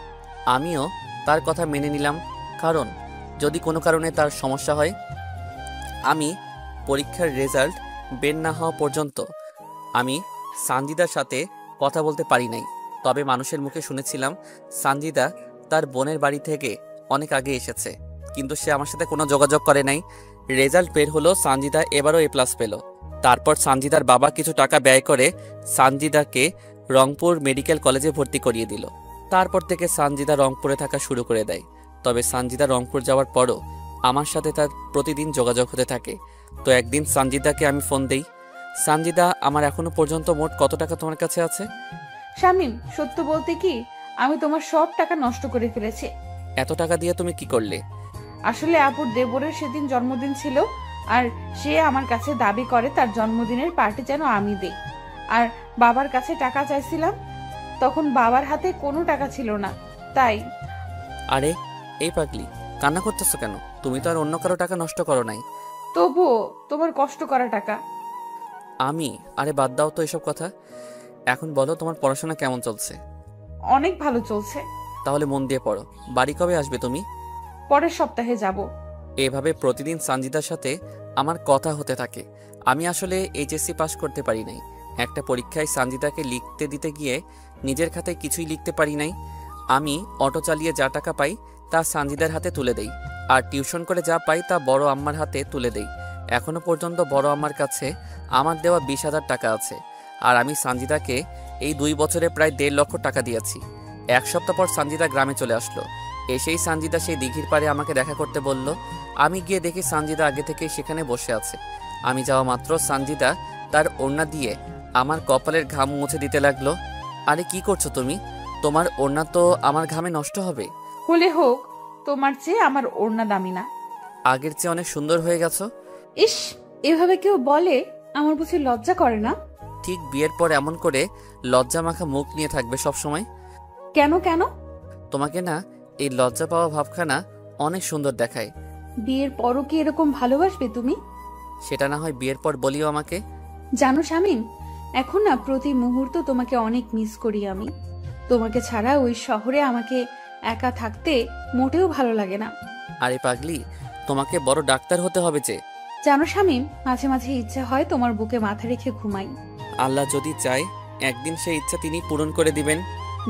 আমিও তার কথা মেনে নিলাম, কারণ যদি কোনো কারণে তার সমস্যা হয়। আমি পরীক্ষার রেজাল্ট বের না হওয়া পর্যন্ত আমি সানজিদার সাথে কথা বলতে পারি নাই। তবে মানুষের মুখে শুনেছিলাম সানজিদা তার বোনের বাড়ি থেকে অনেক আগে এসেছে, কিন্তু সে আমার সাথে কোনো যোগাযোগ করে নাই। রেজাল্ট বের হলো, সানজিদা এবারও A+ পেল। তারপর সানজিদার বাবা কিছু টাকা ব্যয় করে সানজিদাকে রংপুর মেডিকেল কলেজে ভর্তি করিয়ে দিল। তারপর থেকে সানজিদা রংপুরে থাকা শুরু করে দেয়। তবে সানজিদা রংপুর যাওয়ার পরও আমার সাথে তার প্রতিদিন যোগাযোগ হতে থাকে। তো একদিন সানজিদাকে আমি ফোন দেই, সানজিদা, আমার এখনো পর্যন্ত মোট কত টাকা তোমার কাছে আছে? শামীম, সত্য বলতে কি, আমি তোমার সব টাকা নষ্ট করে ফেলেছি। এত টাকা দিয়ে তুমি কি করলে? আসলে আপুর দেবরের সেদিন জন্মদিন ছিল, আর সে আমার কাছে দাবি করে তার জন্মদিনের পার্টি যেন আমি দেই। আর বাবার কাছে টাকা চাইছিলাম, তখন বাবার হাতে কোনো টাকা ছিল না, তাই। আরে এই পাগলি, কান্না করতেছো কেন? তুমি তো আর অন্য কারো টাকা নষ্ট করো নাই। তবুও তোমার কষ্ট করা টাকা। আরে বাদ দাও তো এসব কথা। এখন বলো, তোমার পড়াশোনা কেমন চলছে? অনেক ভালো চলছে। তাহলে মন দিয়ে পড়ো। বাড়ি কবে আসবে তুমি? পরের সপ্তাহে যাব। এভাবে প্রতিদিন সানজিদার সাথে আমার কথা হতে থাকে। আমি আসলে এইচএসসি পাস করতে পারি নাই। একটা পরীক্ষায় সানজিদাকে লিখতে দিতে গিয়ে নিজের খাতায় কিছুই লিখতে পারি নাই। আমি অটো চালিয়ে যা টাকা পাই তা সানজিদার হাতে তুলে দেই, আর টিউশন করে যা পাই তা বড় আম্মার হাতে তুলে দেই। এখনো পর্যন্ত বড় আম্মার কাছে আমার দেওয়া 20,000 টাকা আছে, আর আমি সানজিদাকে এই 2 বছরে প্রায় 1.5 লক্ষ টাকা দিয়েছি। 1 সপ্তাহ পর সানজিদা গ্রামে চলে আসলো। এসেই সানজিদা সেই দিঘির পাড়ে আমাকে দেখা করতে বলল। আমি গিয়ে দেখি সানজিদা আগে থেকে সেখানে বসে আছে। আমি যাওয়া মাত্র সানজিদা তার ওড়না দিয়ে আমার কপালের ঘাম মুছে দিতে লাগলো। আরে কি করছো তুমি? তোমার ওড়না তো আমার ঘামে নষ্ট হবে। হলে হোক, তোমার চেয়ে আমার ওড়না দামি না। আগের চেয়ে অনেক সুন্দর হয়ে গেছো। ইস, এভাবে কেউ বলে? আমার বুঝি লজ্জা করে না? ঠিক বিয়ের পর এমন করে লজ্জা মাখা মুখ নিয়ে থাকবে সব সময়? কেন কেন? তোমাকে না এই লজ্জা পাওয়া ভাবখানা অনেক সুন্দর দেখায়। বিয়ের পরও কি এরকম ভালোবাসবে তুমি? সেটা না হয় বিয়ের পর বলিও আমাকে। জানো শামীম, এখন না প্রতি মুহূর্ত তোমাকে অনেক মিস করি আমি। তোমাকে ছাড়া ওই শহরে আমাকে একা থাকতে মোটেও ভালো লাগে না। আরে পাগলি, তোমাকে বড় ডাক্তার হতে হবে যে। জানো শামীম, মাঝে মাঝে ইচ্ছা হয় তোমার বুকে মাথা রেখে ঘুমাই। আল্লাহ যদি চায় একদিন সেই ইচ্ছা তিনি পূরণ করে দিবেন।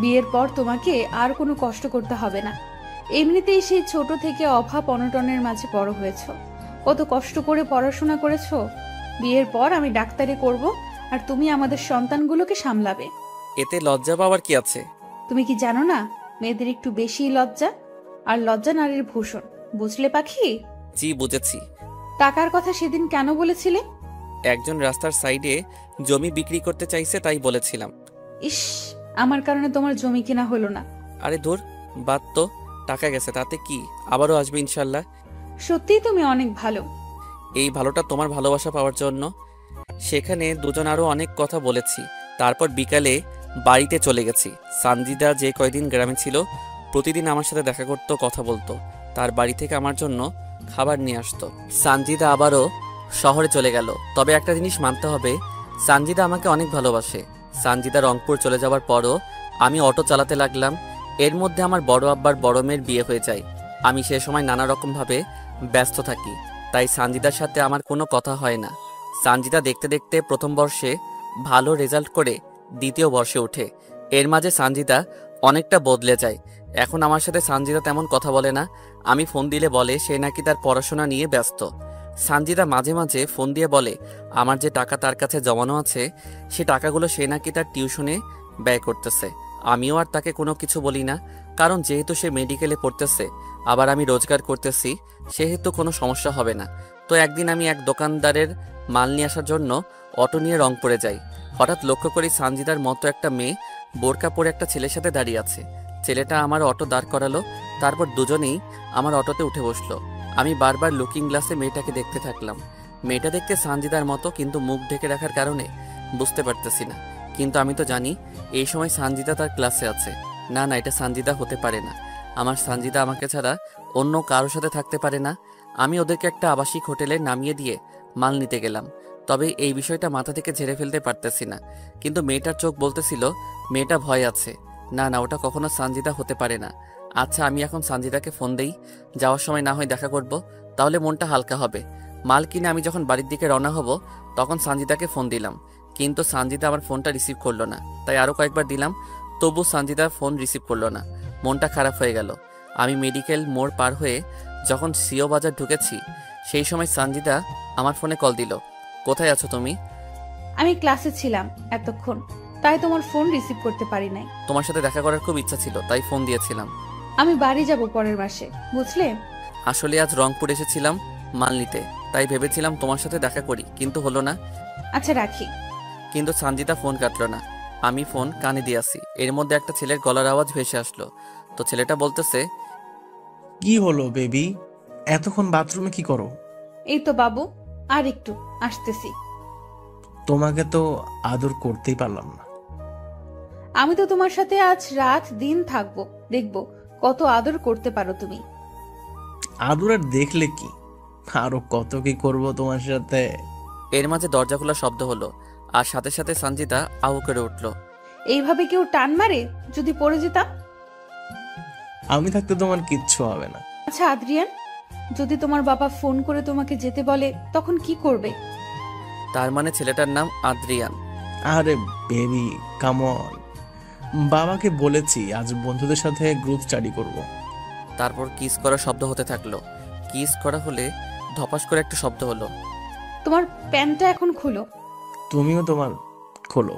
বিয়ের পর তোমাকে আর কোনো কষ্ট করতে হবে না। এমনিতেই সেই ছোট থেকে অভাব অনটনের মাঝে বড় হয়েছো, কত কষ্ট করে পড়াশোনা করেছো। বিয়ের পর আমি ডাক্তারি করব, আর তুমি আমাদের সন্তানগুলোকে সামলাবে। এতে লজ্জা পাওয়ার কি আছে? তুমি কি জানো না, মেয়েদের একটু বেশি লজ্জা, আর লজ্জা নারীর ভূষণ, বুঝলে পাখি? জি বুঝেছি। টাকার কথা সেদিন কেন বলেছিলে? একজন রাস্তার সাইডে জমি বিক্রি করতে চাইছে তাই বলেছিলাম। ইস, আমার কারণে তোমার জমি কিনা হলো না। আরে ধুর, বাদ তো, টাকা গেছে তাতে কি, আবারও আসবে ইনশাল্লাহ। সত্যিই তুমি অনেক ভালো। এই ভালোটা তোমার ভালোবাসা পাওয়ার জন্য। সেখানে দুজন আরো অনেক কথা বলেছি। তারপর বিকালে বাড়িতে চলে গেছি। সানজিদা যে কয়দিন গ্রামে ছিল প্রতিদিন আমার সাথে দেখা করতো, কথা বলতো। তার বাড়ি থেকে আমার জন্য খাবার নিয়ে আসতো। সানজিদা আবারও শহরে চলে গেল। তবে একটা জিনিস মানতে হবে, সানজিদা আমাকে অনেক ভালোবাসে। সানজিদা রংপুর চলে যাওয়ার পরও আমি অটো চালাতে লাগলাম। এর মধ্যে আমার বড় আব্বার বড় মেয়ের বিয়ে হয়ে যায়। আমি সে সময় নানা রকমভাবে ব্যস্ত থাকি, তাই সানজিদার সাথে আমার কোনো কথা হয় না। সানজিদা দেখতে দেখতে প্রথম বর্ষে ভালো রেজাল্ট করে দ্বিতীয় বর্ষে ওঠে। এর মাঝে সানজিদা অনেকটা বদলে যায়। এখন আমার সাথে সানজিদা তেমন কথা বলে না। আমি ফোন দিলে বলে সে নাকি তার পড়াশোনা নিয়ে ব্যস্ত। সানজিদা মাঝে মাঝে ফোন দিয়ে বলে আমার যে টাকা তার কাছে জমানো আছে সে টাকাগুলো সে নাকি তার টিউশনে ব্যয় করতেছে। আমিও আর তাকে কোনো কিছু বলি না, কারণ যেহেতু সে মেডিকেলে পড়তেছে আবার আমি রোজগার করতেছি, সেহেতু কোনো সমস্যা হবে না। তো একদিন আমি এক দোকানদারের মাল নিয়ে আসার জন্য অটো নিয়ে রংপুরে যাই। হঠাৎ লক্ষ্য করি সানজিদার মতো একটা মেয়ে বোরকা পরে একটা ছেলের সাথে দাঁড়িয়ে আছে। ছেলেটা আমার অটো দাঁড় করালো, তারপর দুজনেই আমার অটোতে উঠে বসলো। আমি বারবার লুকিং গ্লাসে মেয়েটাকে দেখতে থাকলাম। মেয়েটা দেখতে সানজিদার মতো, কিন্তু মুখ ঢেকে রাখার কারণে বুঝতে পারতেছি না। কিন্তু আমি তো জানি এই সময় সানজিদা তার ক্লাসে আছে। না না, এটা সানজিদা হতে পারে না। আমার সানজিদা আমাকে ছাড়া অন্য কারোর সাথে থাকতে পারে না। আমি ওদেরকে একটা আবাসিক হোটেলে নামিয়ে দিয়ে মাল নিতে গেলাম। তবে এই বিষয়টা মাথা থেকে ঝেড়ে ফেলতে পারতেছি না। কিন্তু মেয়েটার চোখ বলতেছিল মেয়েটা ভয় আছে। না না, ওটা কখনো সানজিদা হতে পারে না। আচ্ছা, আমি এখন সানজিদাকে ফোন দেই। যাওয়ার সময় না হয় দেখা করব, তাহলে মনটা হালকা হবে। মাল কিনে আমি যখন বাড়ির দিকে রওনা হব তখন সানজিদাকে ফোন দিলাম, কিন্তু সানজিদা আমার ফোনটা রিসিভ করলো না। তাই আরও কয়েকবার দিলাম, তবু সানজিদা ফোন রিসিভ করলো না। মনটা খারাপ হয়ে গেল। আমি মেডিকেল মোড় পার হয়ে যখন সিও বাজার ঢুকেছি সেই সময় সানজিদা আমার ফোনে কল দিল। কোথায় আছো তুমি? আমি ক্লাসে ছিলাম এতক্ষণ, তাই তোমার ফোন রিসিভ করতে পারি নাই। তোমার সাথে দেখা করার খুব ইচ্ছা ছিল, তাই ফোন দিয়েছিলাম। আমি বাড়ি যাব পরের মাসে, বুঝলে? আসলে আজ রংপুর এসেছিলাম মাল নিতে, তাই ভেবেছিলাম তোমার সাথে দেখা করি, কিন্তু হলো না। আচ্ছা, রাখি। কিন্তু সানজিদা ফোন কাটলো না। আমি ফোন কানে দিয়ে আসি, এর মধ্যে একটা ছেলের গলার আওয়াজ ভেসে আসলো। তো ছেলেটা বলতেছে, কি হলো বেবি, এতক্ষণ বাথরুমে কি করো? এই তো বাবু, আর একটু আসতেছি। তোমাকে তো আদর করতেই পারলাম না। আমি তো তোমার সাথে আজ রাত দিন থাকবো, দেখবো কত আদর করতে পারো তুমি। আদর আর দেখলে কি, আরো কত কি করব তোমার সাথে। এর মাঝে দরজা খোলার শব্দ হলো, আর সাথে সাথে সানজিদা আউ করে উঠলো। এইভাবে কেউ টান মারে? যদি পড়ে যেতাম? আমি থাকতে তোমার কিচ্ছু হবে না। আচ্ছা আদ্রিয়ান, যদি তোমার বাবা ফোন করে তোমাকে যেতে বলে তখন কি করবে? তার মানে ছেলেটার নাম আদ্রিয়ান। আরে বেবি কাম অন, বাবাকে বলেছি আজ বন্ধুদের সাথে গ্রুপ স্টাডি করব। তারপর কিস করার শব্দ হতে থাকলো। কিস করা হলে ধপাস করে একটা শব্দ হলো। তোমার প্যান্টটা এখন খুলো। তুমিও তোমার খোলো।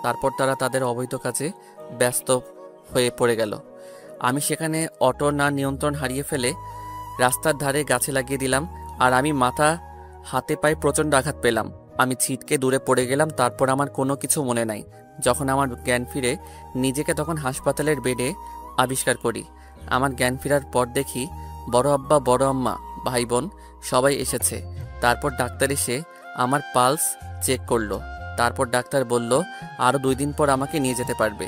তারপর তারা তাদের অবৈধ কাজে ব্যস্ত হয়ে পড়ে গেল। আমি সেখানে অটো না নিয়ন্ত্রণ হারিয়ে ফেলে রাস্তার ধারে গাছে লাগিয়ে দিলাম, আর আমি মাথা হাতে পায়ে প্রচণ্ড আঘাত পেলাম। আমি ছিটকে দূরে পড়ে গেলাম। তারপর আমার কোনো কিছু মনে নাই। যখন আমার জ্ঞান ফিরে নিজেকে তখন হাসপাতালের বেডে আবিষ্কার করি। আমার জ্ঞান ফেরার পর দেখি বড় আব্বা, বড় আম্মা, ভাই বোন সবাই এসেছে। তারপর ডাক্তার এসে আমার পালস চেক করলো। তারপর ডাক্তার বলল আরও 2 দিন পর আমাকে নিয়ে যেতে পারবে।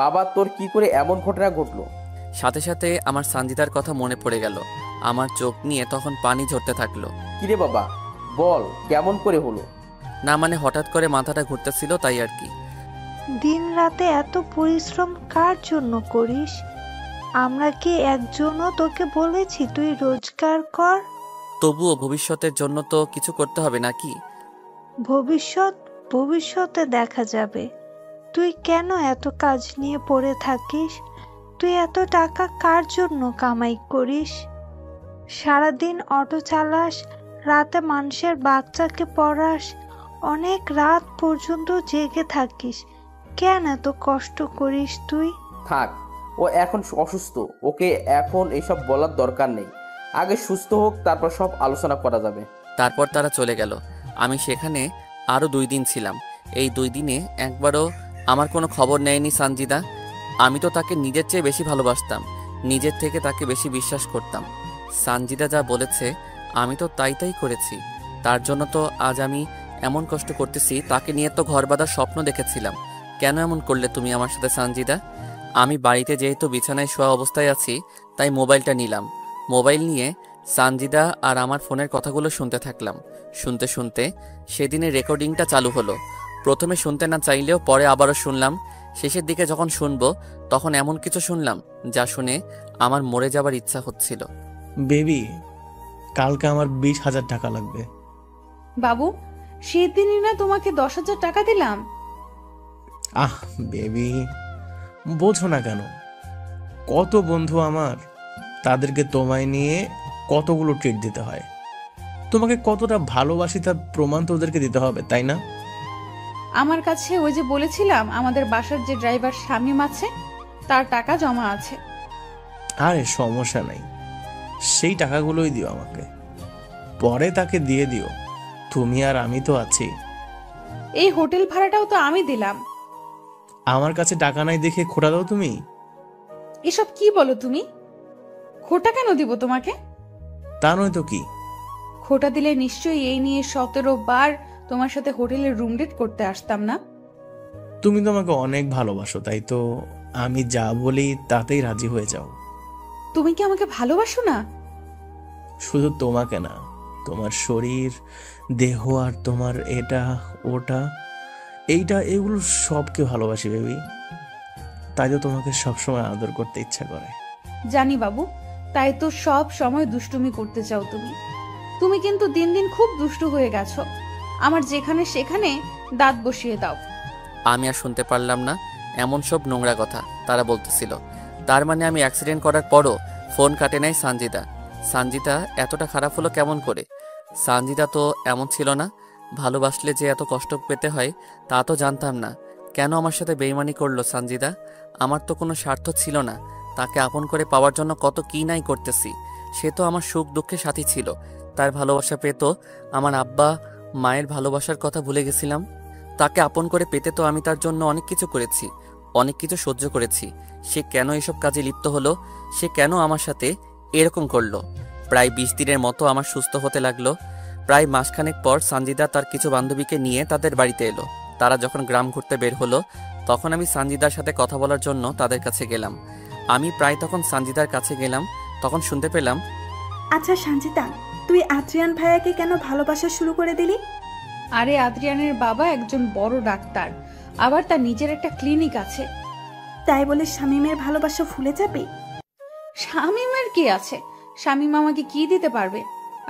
বাবা, তোর কি করে এমন ঘটনা ঘটলো? সাথে সাথে আমার সানজিদার কথা মনে পড়ে গেল। আমার চোখ নিয়ে তখন পানি ঝরতে থাকলো। কিরে বাবা, বল কেমন করে হলো? না মানে হঠাৎ করে মাথাটা ঘুরতেছিল, তাই আর কি। দিন রাতে এত পরিশ্রম কার জন্য করিস? আমরা কি একজনও তোকে বলেছি তুই রোজগার কর? তবুও ভবিষ্যতের জন্য তো কিছু করতে হবে নাকি? ভবিষ্যতে দেখা যাবে। তুই কেন এত কাজ নিয়ে পড়ে থাকিস? তুই এত টাকা কার জন্য কামাই করিস? সারাদিন অটো চালাস, রাতে মানুষের বাচ্চাকে পড়াস, অনেক রাত পর্যন্ত জেগে থাকিস। কেন এত কষ্ট করিস তুই? থাক, ও এখন অসুস্থ, ওকে এখন এসব বলার দরকার নেই। আগে সুস্থ হোক, তারপর সব আলোচনা করা যাবে। তারপর তারা চলে গেল। আমি সেখানে আরও 2 দিন ছিলাম। এই 2 দিনে একবারও আমার কোনো খবর নেয়নি সানজিদা। আমি তো তাকে নিজের চেয়ে বেশি ভালোবাসতাম, নিজের থেকে তাকে বেশি বিশ্বাস করতাম। সানজিদা যা বলেছে আমি তো তাই করেছি। তার জন্য তো আজ আমি এমন কষ্ট করতেছি। তাকে নিয়ে তো ঘর বাঁধার স্বপ্ন দেখেছিলাম। কেন এমন করলে তুমি আমার সাথে সানজিদা? আমি বাড়িতে যেহেতু বিছানায় শোয়া অবস্থায় আছি, তাই মোবাইলটা নিলাম। মোবাইল নিয়ে সানজিদা আর আমার ফোনের কথাগুলো শুনতে থাকলাম। শুনতে শুনতে সেদিনের রেকর্ডিংটা চালু হলো। প্রথমে শুনতে না চাইলেও পরে আবারও শুনলাম। শেষের দিকে যখন শুনবো তখন এমন কিছু শুনলাম যা শুনে আমার মরে যাবার ইচ্ছা হচ্ছিল। বেবি, কালকে আমার 20,000 টাকা লাগবে। বাবু, সেদিনই না তোমাকে 10,000 টাকা দিলাম। আহ বেবি, বোঝো না কেন? কত বন্ধু আমার, তাদেরকে তোমায় নিয়ে কতগুলো ট্রিট দিতে হয়। তোমাকে কতটা ভালোবাসি তার প্রমাণ তো ওদেরকে দিতে হবে, তাই না? আমার কাছে ওই যে বলেছিলাম আমাদের বাসার যে ড্রাইভার শামীম আছে, তার টাকা জমা আছে। আরে সমস্যা নাই, সেই টাকাগুলোই দিও আমাকে, পরে তাকে দিয়ে দিও। তুমি আর আমি তো আছি। এই হোটেল ভাড়াটাও তো আমি দিলাম। আমার কাছে টাকা নাই দেখে খোটা দাও তুমি? এসব কি বলো তুমি? খোটা কেন দিব তোমাকে? তা নয় তো কি? খোটা দিলে নিশ্চয়ই এই নিয়ে 17 বার তোমার সাথে হোটেলের রুম ডেট করতে আসতাম না। তুমি তো আমাকে অনেক ভালোবাসো, তাই তো আমি যা বলি তাতেই রাজি হয়ে যাও। তুমি কি আমাকে ভালোবাসো না? শুধু তোমাকে না, তোমার শরীর, দেহ আর তোমার এটা ওটা এইটা এগুলো সবকে ভালোবাসি বেবি। তাই তো তোমাকে সবসময় আদর করতে ইচ্ছা করে। জানি বাবু, তাই তো সব সময় দুষ্টুমি করতে চাও তুমি। তুমি কিন্তু দিন দিন খুব দুষ্টু হয়ে গেছো। আমার যেখানে সেখানে দাঁত বসিয়ে দাও। আমি আর শুনতে পারলাম না এমন সব নোংরা কথা তারা বলতেছিল। তার মানে আমি অ্যাক্সিডেন্ট করার পরও ফোন কাটে নাই সানজিদা। সানজিদা এতটা খারাপ হলো কেমন করে? সানজিদা তো এমন ছিল না। ভালোবাসলে যে এত কষ্ট পেতে হয় তা তো জানতাম না। কেন আমার সাথে বেইমানি করলো সানজিদা? আমার তো কোনো স্বার্থ ছিল না। তাকে আপন করে পাওয়ার জন্য কত কি নাই করতেছি। সে তো আমার সুখ দুঃখের সাথী ছিল। তার ভালোবাসা পেত, আমার আব্বা মায়ের ভালোবাসার কথা ভুলে গেছিলাম। তাকে আপন করে পেতে তো আমি তার জন্য অনেক কিছু করেছি, অনেক কিছু সহ্য করেছি। সে কেন এসব কাজে লিপ্ত হলো? সে কেন আমার সাথে এরকম করলো? প্রায় 20 দিনের মতো আমার সুস্থ হতে লাগলো। প্রায় মাসখানেক পর সানজিদা তার কিছু বান্ধবীকে নিয়ে তাদের বাড়িতে এলো। তারা যখন গ্রাম ঘুরতে বের হলো তখন আমি সানজিদার সাথে কথা বলার জন্য তাদের কাছে গেলাম। আমি প্রায় তখন সানজিদার কাছে গেলাম, তখন শুনতে পেলাম, আচ্ছা সঞ্জিতা, তুই আদ্রিয়ান ভাইয়াকে কেন ভালোবাসা শুরু করে দিলি? আরে আদ্রিয়ানের বাবা একজন বড় ডাক্তার, আবার তার নিজের একটা ক্লিনিক আছে। তাই বলে শামীমের ভালোবাসা ভুলে যাবে? শামীমের কি আছে? শামীম আমাকে কি দিতে পারবে?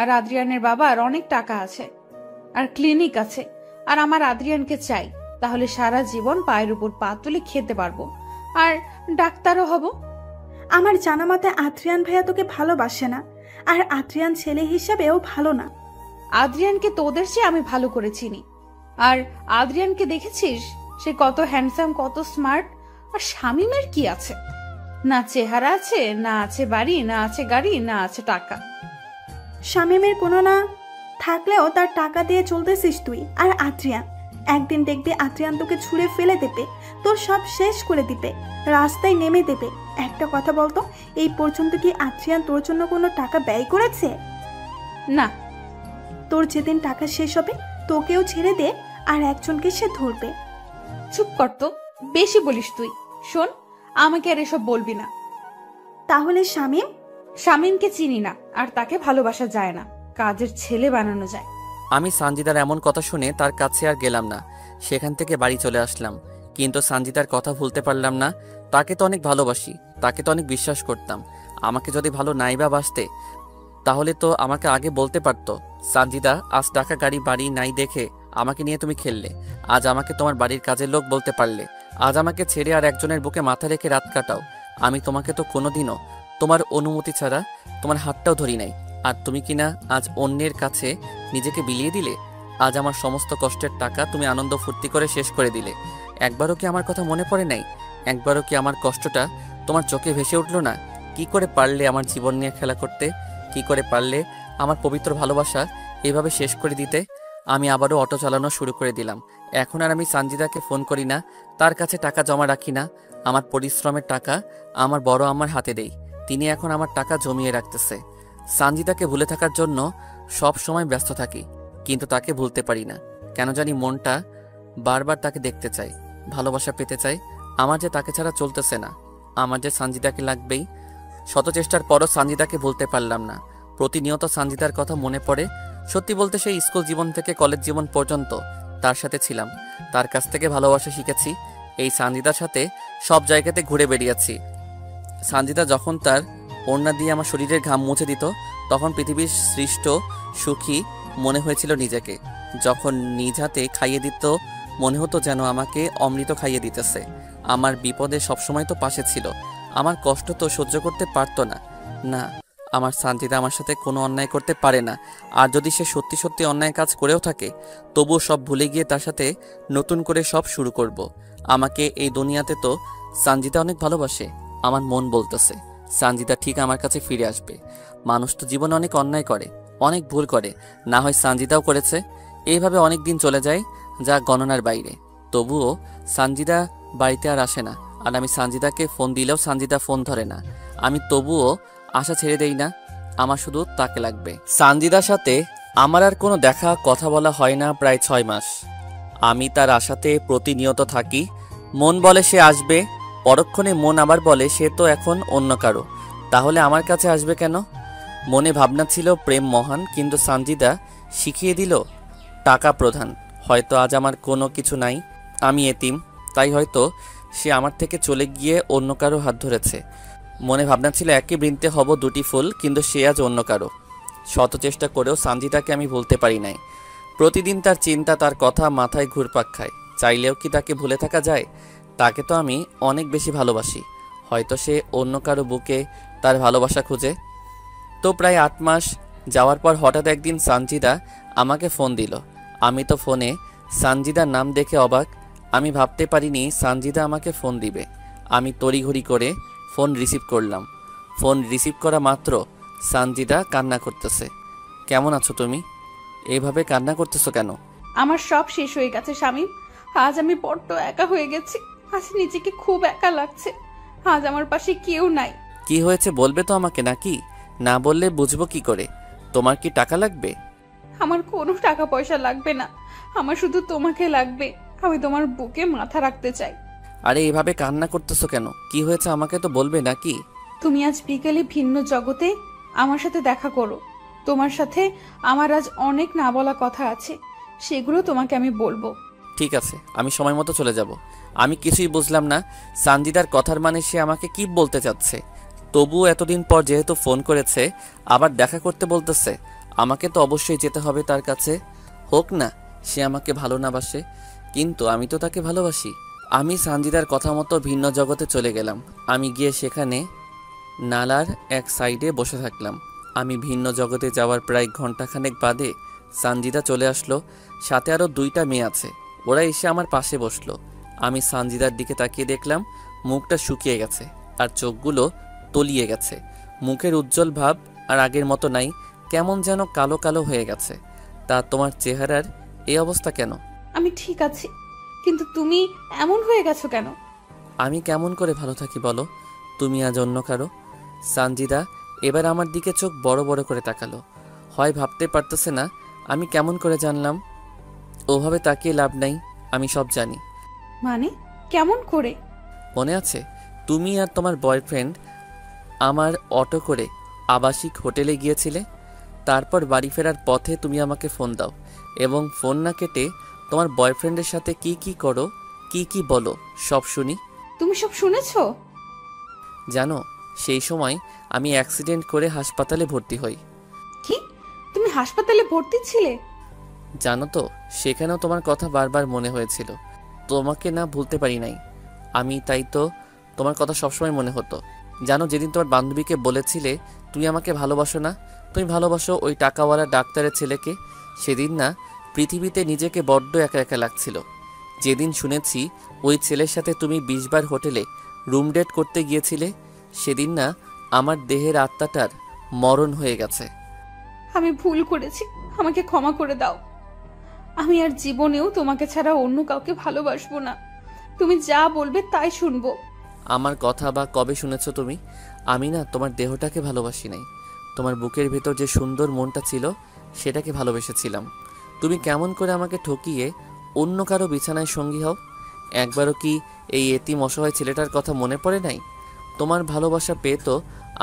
আর আদ্রিয়ানের বাবার অনেক টাকা আছে, আর ক্লিনিক আছে। আর আমার আদ্রিয়ানকে চাই, তাহলে সারা জীবন পায়ের উপর পা তুলে খেতে পারবো, আর ডাক্তারও হব। আমার জানা মতে আদ্রিয়ান ভাইয়া তোকে ভালোবাসে না, আর আদ্রিয়ান ছেলে হিসাবেও ভালো না। আদ্রিয়ানকে তোদের চেয়ে আমি ভালো করে চিনি। আর আদ্রিয়ানকে দেখেছিস? সে কত হ্যান্ডসাম, কত স্মার্ট। আর শামীমের কি আছে? না চেহারা আছে, না আছে বাড়ি, না আছে গাড়ি, না আছে টাকা। শামীমের কোনো না থাকলেও তার টাকা দিয়ে চলতেছিস তুই। আর আদ্রিয়ান, একদিন দেখবি আদ্রিয়ান তোকে ছুঁড়ে ফেলে দেবে, তোর সব শেষ করে দিবে, রাস্তায় নেমে দেবে। একটা কথা বলতো, এই পর্যন্ত কি আদ্রিয়ান তোর জন্য কোনো টাকা ব্যয় করেছে? না। তোর যেদিন টাকা শেষ হবে তোকেও ছেড়ে দে, আর একজনকে সে ধরবে। চুপ কর তো, বেশি বলিস তুই। শোন, আমাকে আর এসব বলবি না। তাহলে শামীম? শামীমকে চিনি না, আর তাকে ভালোবাসা যায় না, কাজের ছেলে বানানো যায়। আমি সানজিদার এমন কথা শুনে তার কাছে আর গেলাম না। সেখান থেকে বাড়ি চলে আসলাম। কিন্তু সানজিদার কথা ভুলতে পারলাম না। তাকে তো অনেক ভালোবাসি, তাকে তো অনেক বিশ্বাস করতাম। আমাকে যদি ভালো নাই বা বাসতে, তাহলে তো আমাকে আগে বলতে পারতো, সানজিদা আজ টাকা গাড়ি বাড়ি নাই দেখে আমাকে নিয়ে তুমি খেললে। আজ আমাকে তোমার বাড়ির কাজের লোক বলতে পারলে। আজ আমাকে ছেড়ে আর একজনের বুকে মাথা রেখে রাত কাটাও। আমি তোমাকে তো কোনোদিনও তোমার অনুমতি ছাড়া তোমার হাতটাও ধরি নাই। আর তুমি কিনা আজ অন্যের কাছে নিজেকে বিলিয়ে দিলে। আজ আমার সমস্ত কষ্টের টাকা তুমি আনন্দ ফুর্তি করে শেষ করে দিলে। একবারও কি আমার কথা মনে পড়ে নাই? একবারও কি আমার কষ্টটা তোমার চোখে ভেসে উঠল না? কি করে পারলে আমার জীবন নিয়ে খেলা করতে? কি করে পারলে আমার পবিত্র ভালোবাসা এভাবে শেষ করে দিতে? আমি আবারও অটো চালানো শুরু করে দিলাম। এখন আর আমি সানজিদাকে ফোন করি না, তার কাছে টাকা জমা রাখি না। আমার পরিশ্রমের টাকা আমার বড় আমার হাতে দেই। তিনি এখন আমার টাকা জমিয়ে রাখতেছে। সানজিদাকে ভুলে থাকার জন্য সব সময় ব্যস্ত থাকি, কিন্তু তাকে ভুলতে পারি না। কেন জানি মনটা বারবার তাকে দেখতে চাই, ভালোবাসা পেতে চাই। আমার যে তাকে ছাড়া চলতেছে না, আমার যে সানজিদাকে লাগবেই। শত চেষ্টার পরও সানজিদাকে ভুলতে পারলাম না। প্রতিনিয়ত সানজিদার কথা মনে পড়ে। সত্যি বলতে সেই স্কুল জীবন থেকে কলেজ জীবন পর্যন্ত তার সাথে ছিলাম, তার কাছ থেকে ভালোবাসা শিখেছি। এই সানজিদার সাথে সব জায়গাতে ঘুরে বেরিয়েছি। সানজিদা যখন তার ওড়না দিয়ে আমার শরীরের ঘাম মুছে দিত, তখন পৃথিবীর সৃষ্ট সুখী মনে হয়েছিল নিজেকে। যখন নিজ হাতে খাইয়ে দিত, মনে হতো যেন আমাকে অমৃত খাইয়ে দিতেছে। আমার বিপদে সবসময় তো পাশে ছিল, আমার কষ্ট তো সহ্য করতে পারতো না। না, আমার সানজিদা আমার সাথে কোনো অন্যায় করতে পারে না। আর যদি সে সত্যি সত্যি অন্যায় কাজ করেও থাকে, তবুও সব ভুলে গিয়ে তার সাথে নতুন করে সব শুরু করব। আমাকে এই দুনিয়াতে তো সানজিদা অনেক ভালোবাসে। আমার মন বলতেছে সানজিদা ঠিক আমার কাছে ফিরে আসবে। মানুষ তো জীবনে অনেক অন্যায় করে, অনেক ভুল করে, না হয় সানজিদাও করেছে। এইভাবে অনেক দিন চলে যায়। যা গণনার বাইরে। তবুও সানজিদা বাড়িতে আর আসে না, আর আমি সানজিদাকে ফোন দিলেও সানজিদা ফোন ধরে না। আমি তবুও আশা ছেড়ে দেই না, আমার শুধু তাকে লাগবে। সানজিদার সাথে আমার আর কোনো দেখা কথা বলা হয় না প্রায় 6 মাস। আমি তার আশাতে প্রতিনিয়ত থাকি। মন বলে সে আসবে, পরক্ষণে মন আবার বলে সে তো এখন অন্য কারো, তাহলে আমার কাছে আসবে কেন? মনে ভাবনা ছিল প্রেম মহান, কিন্তু সানজিদা শিখিয়ে দিল টাকা প্রধান। হয়তো আজ আমার কোনো কিছু নাই, আমি এতিম, তাই হয়তো সে আমার থেকে চলে গিয়ে অন্য কারো হাত ধরেছে। মনে ভাবনা ছিল একই বৃন্তে হব 2টি ফুল, কিন্তু সে আজ অন্য কারো। শত চেষ্টা করেও সানজিদাকে আমি ভুলতে পারি নাই। প্রতিদিন তার চিন্তা, তার কথা মাথায় ঘুরপাক খায়। চাইলেও কি তাকে ভুলে থাকা যায়? তাকে তো আমি অনেক বেশি ভালোবাসি। হয়তো সে অন্য কারো বুকে তার ভালোবাসা খুঁজে। তো প্রায় 8 মাস যাওয়ার পর হঠাৎ একদিন সানজিদা আমাকে ফোন দিল। আমি তো ফোনে সানজিদার নাম দেখে অবাক। আমি ভাবতে পারিনি সানজিদা আমাকে ফোন দিবে। আমি তড়িঘড়ি করে ফোন রিসিভ করলাম। ফোন রিসিভ করা মাত্র সানজিদা কান্না করতেছে। কেমন আছো তুমি? এইভাবে কান্না করতেছো কেন? আমার সব শেষ হয়ে গেছে শামীম। আজ আমি বড্ড একা হয়ে গেছি। আজ নিজেকে খুব একা লাগছে। আজ আমার পাশে কেউ নাই। কি হয়েছে বলবে তো আমাকে, নাকি? না বললে বুঝবো কি করে? তোমার কি টাকা লাগবে? আমার কোনো টাকা পয়সা লাগবে না, আমার শুধু তোমাকে লাগবে। আমি তোমার বুকে মাথা রাখতে চাই। আরে এভাবে কান্না করতেছো কেন? কি হয়েছে আমাকে তো বলবে নাকি? তুমি আজ বিকেলে ভিন্ন জগতে আমার সাথে দেখা করো। তোমার সাথে আমার আজ অনেক না বলা কথা আছে, সেগুলো তোমাকে আমি বলবো। ঠিক আছে, আমি সময় মতো চলে যাব। আমি কিছুই বুঝলাম না সানজিদার কথার মানে সে আমাকে কি বলতে চাচ্ছে। তবুও এতদিন পর যেহেতু ফোন করেছে, আবার দেখা করতে বলতেছে, আমাকে তো অবশ্যই যেতে হবে তার কাছে। হোক না সে আমাকে ভালো না বাসে, কিন্তু আমি তো তাকে ভালোবাসি। আমি সানজিদার কথা মতো ভিন্ন জগতে চলে গেলাম। আমি গিয়ে সেখানে নালার এক সাইডে বসে থাকলাম। আমি ভিন্ন জগতে যাওয়ার প্রায় ঘন্টাখানেক বাদে সানজিদা চলে আসলো। সাথে আরও 2টা মেয়ে আছে। ওরা এসে আমার পাশে বসলো। আমি সানজিদার দিকে তাকিয়ে দেখলাম মুখটা শুকিয়ে গেছে আর চোখগুলো তলিয়ে গেছে। মুখের উজ্জ্বল ভাব আর আগের মতো নাই, কেমন যেন কালো কালো হয়ে গেছে। তা তোমার চেহারার এই অবস্থা কেন? আমি ঠিক আছি, কিন্তু তুমি এমন হয়ে গেছো কেন? আমি কেমন করে ভালো থাকি বলো? তুমি আজ অন্য কারো। সানজিদা এবার আমার দিকে চোখ বড় বড় করে তাকালো। হয় ভাবতে পারতেছে না আমি কেমন করে জানলাম। ওভাবে তাকিয়ে লাভ নাই, আমি সব জানি। মানে কেমন করে? মনে আছে তুমি আর তোমার বয়ফ্রেন্ড আমার অটো করে আবাসিক হোটেলে গিয়েছিলে? তারপর বাড়ি ফেরার পথে তুমি আমাকে ফোন দাও এবং ফোন না কেটে তোমার বয়ফ্রেন্ডের সাথে কি কি করো, কি কি বলো সব শুনি। তুমি সব শুনেছো? জানো সেই সময় আমি অ্যাক্সিডেন্ট করে হাসপাতালে ভর্তি হই। কি, তুমি হাসপাতালে ভর্তি ছিলে? জানো তো সেখানেও তোমার কথা বারবার মনে হয়েছিল। তোমাকে না ভুলতে পারি নাই আমি, তাই তো তোমার কথা সবসময় মনে হতো। জানো যেদিন তোমার বান্ধবীকে বলেছিলে তুমি আমাকে ভালোবাসো না, তুমি ভালোবাসো ওই টাকাওয়ালা ডাক্তারের ছেলেকে, সেদিন না পৃথিবীতে নিজেকে বড্ড একা একা লাগছিল। যেদিন শুনেছি ওই ছেলের সাথে তুমি 20 বার হোটেলে রুম ডেট করতে গিয়েছিলে, সেদিন না আমার দেহের আত্মাটার মরণ হয়ে গেছে। আমি ভুল করেছি, আমাকে ক্ষমা করে দাও। আমি আর জীবনেও তোমাকে ছাড়া অন্য কাউকে ভালোবাসবো না। তুমি যা বলবে তাই শুনবো। আমার কথা বা কবে শুনেছো তুমি? আমি না তোমার দেহটাকে ভালোবাসি নাই, তোমার বুকের ভেতর যে সুন্দর মনটা ছিল সেটাকে ভালোবেসেছিলাম। তুমি কেমন করে আমাকে ঠকিয়ে অন্য কারো বিছানায় সঙ্গী হও? একবারও কি এই এতিম অসহায় ছেলেটার কথা মনে পড়ে নাই? তোমার ভালোবাসা পেয়ে তো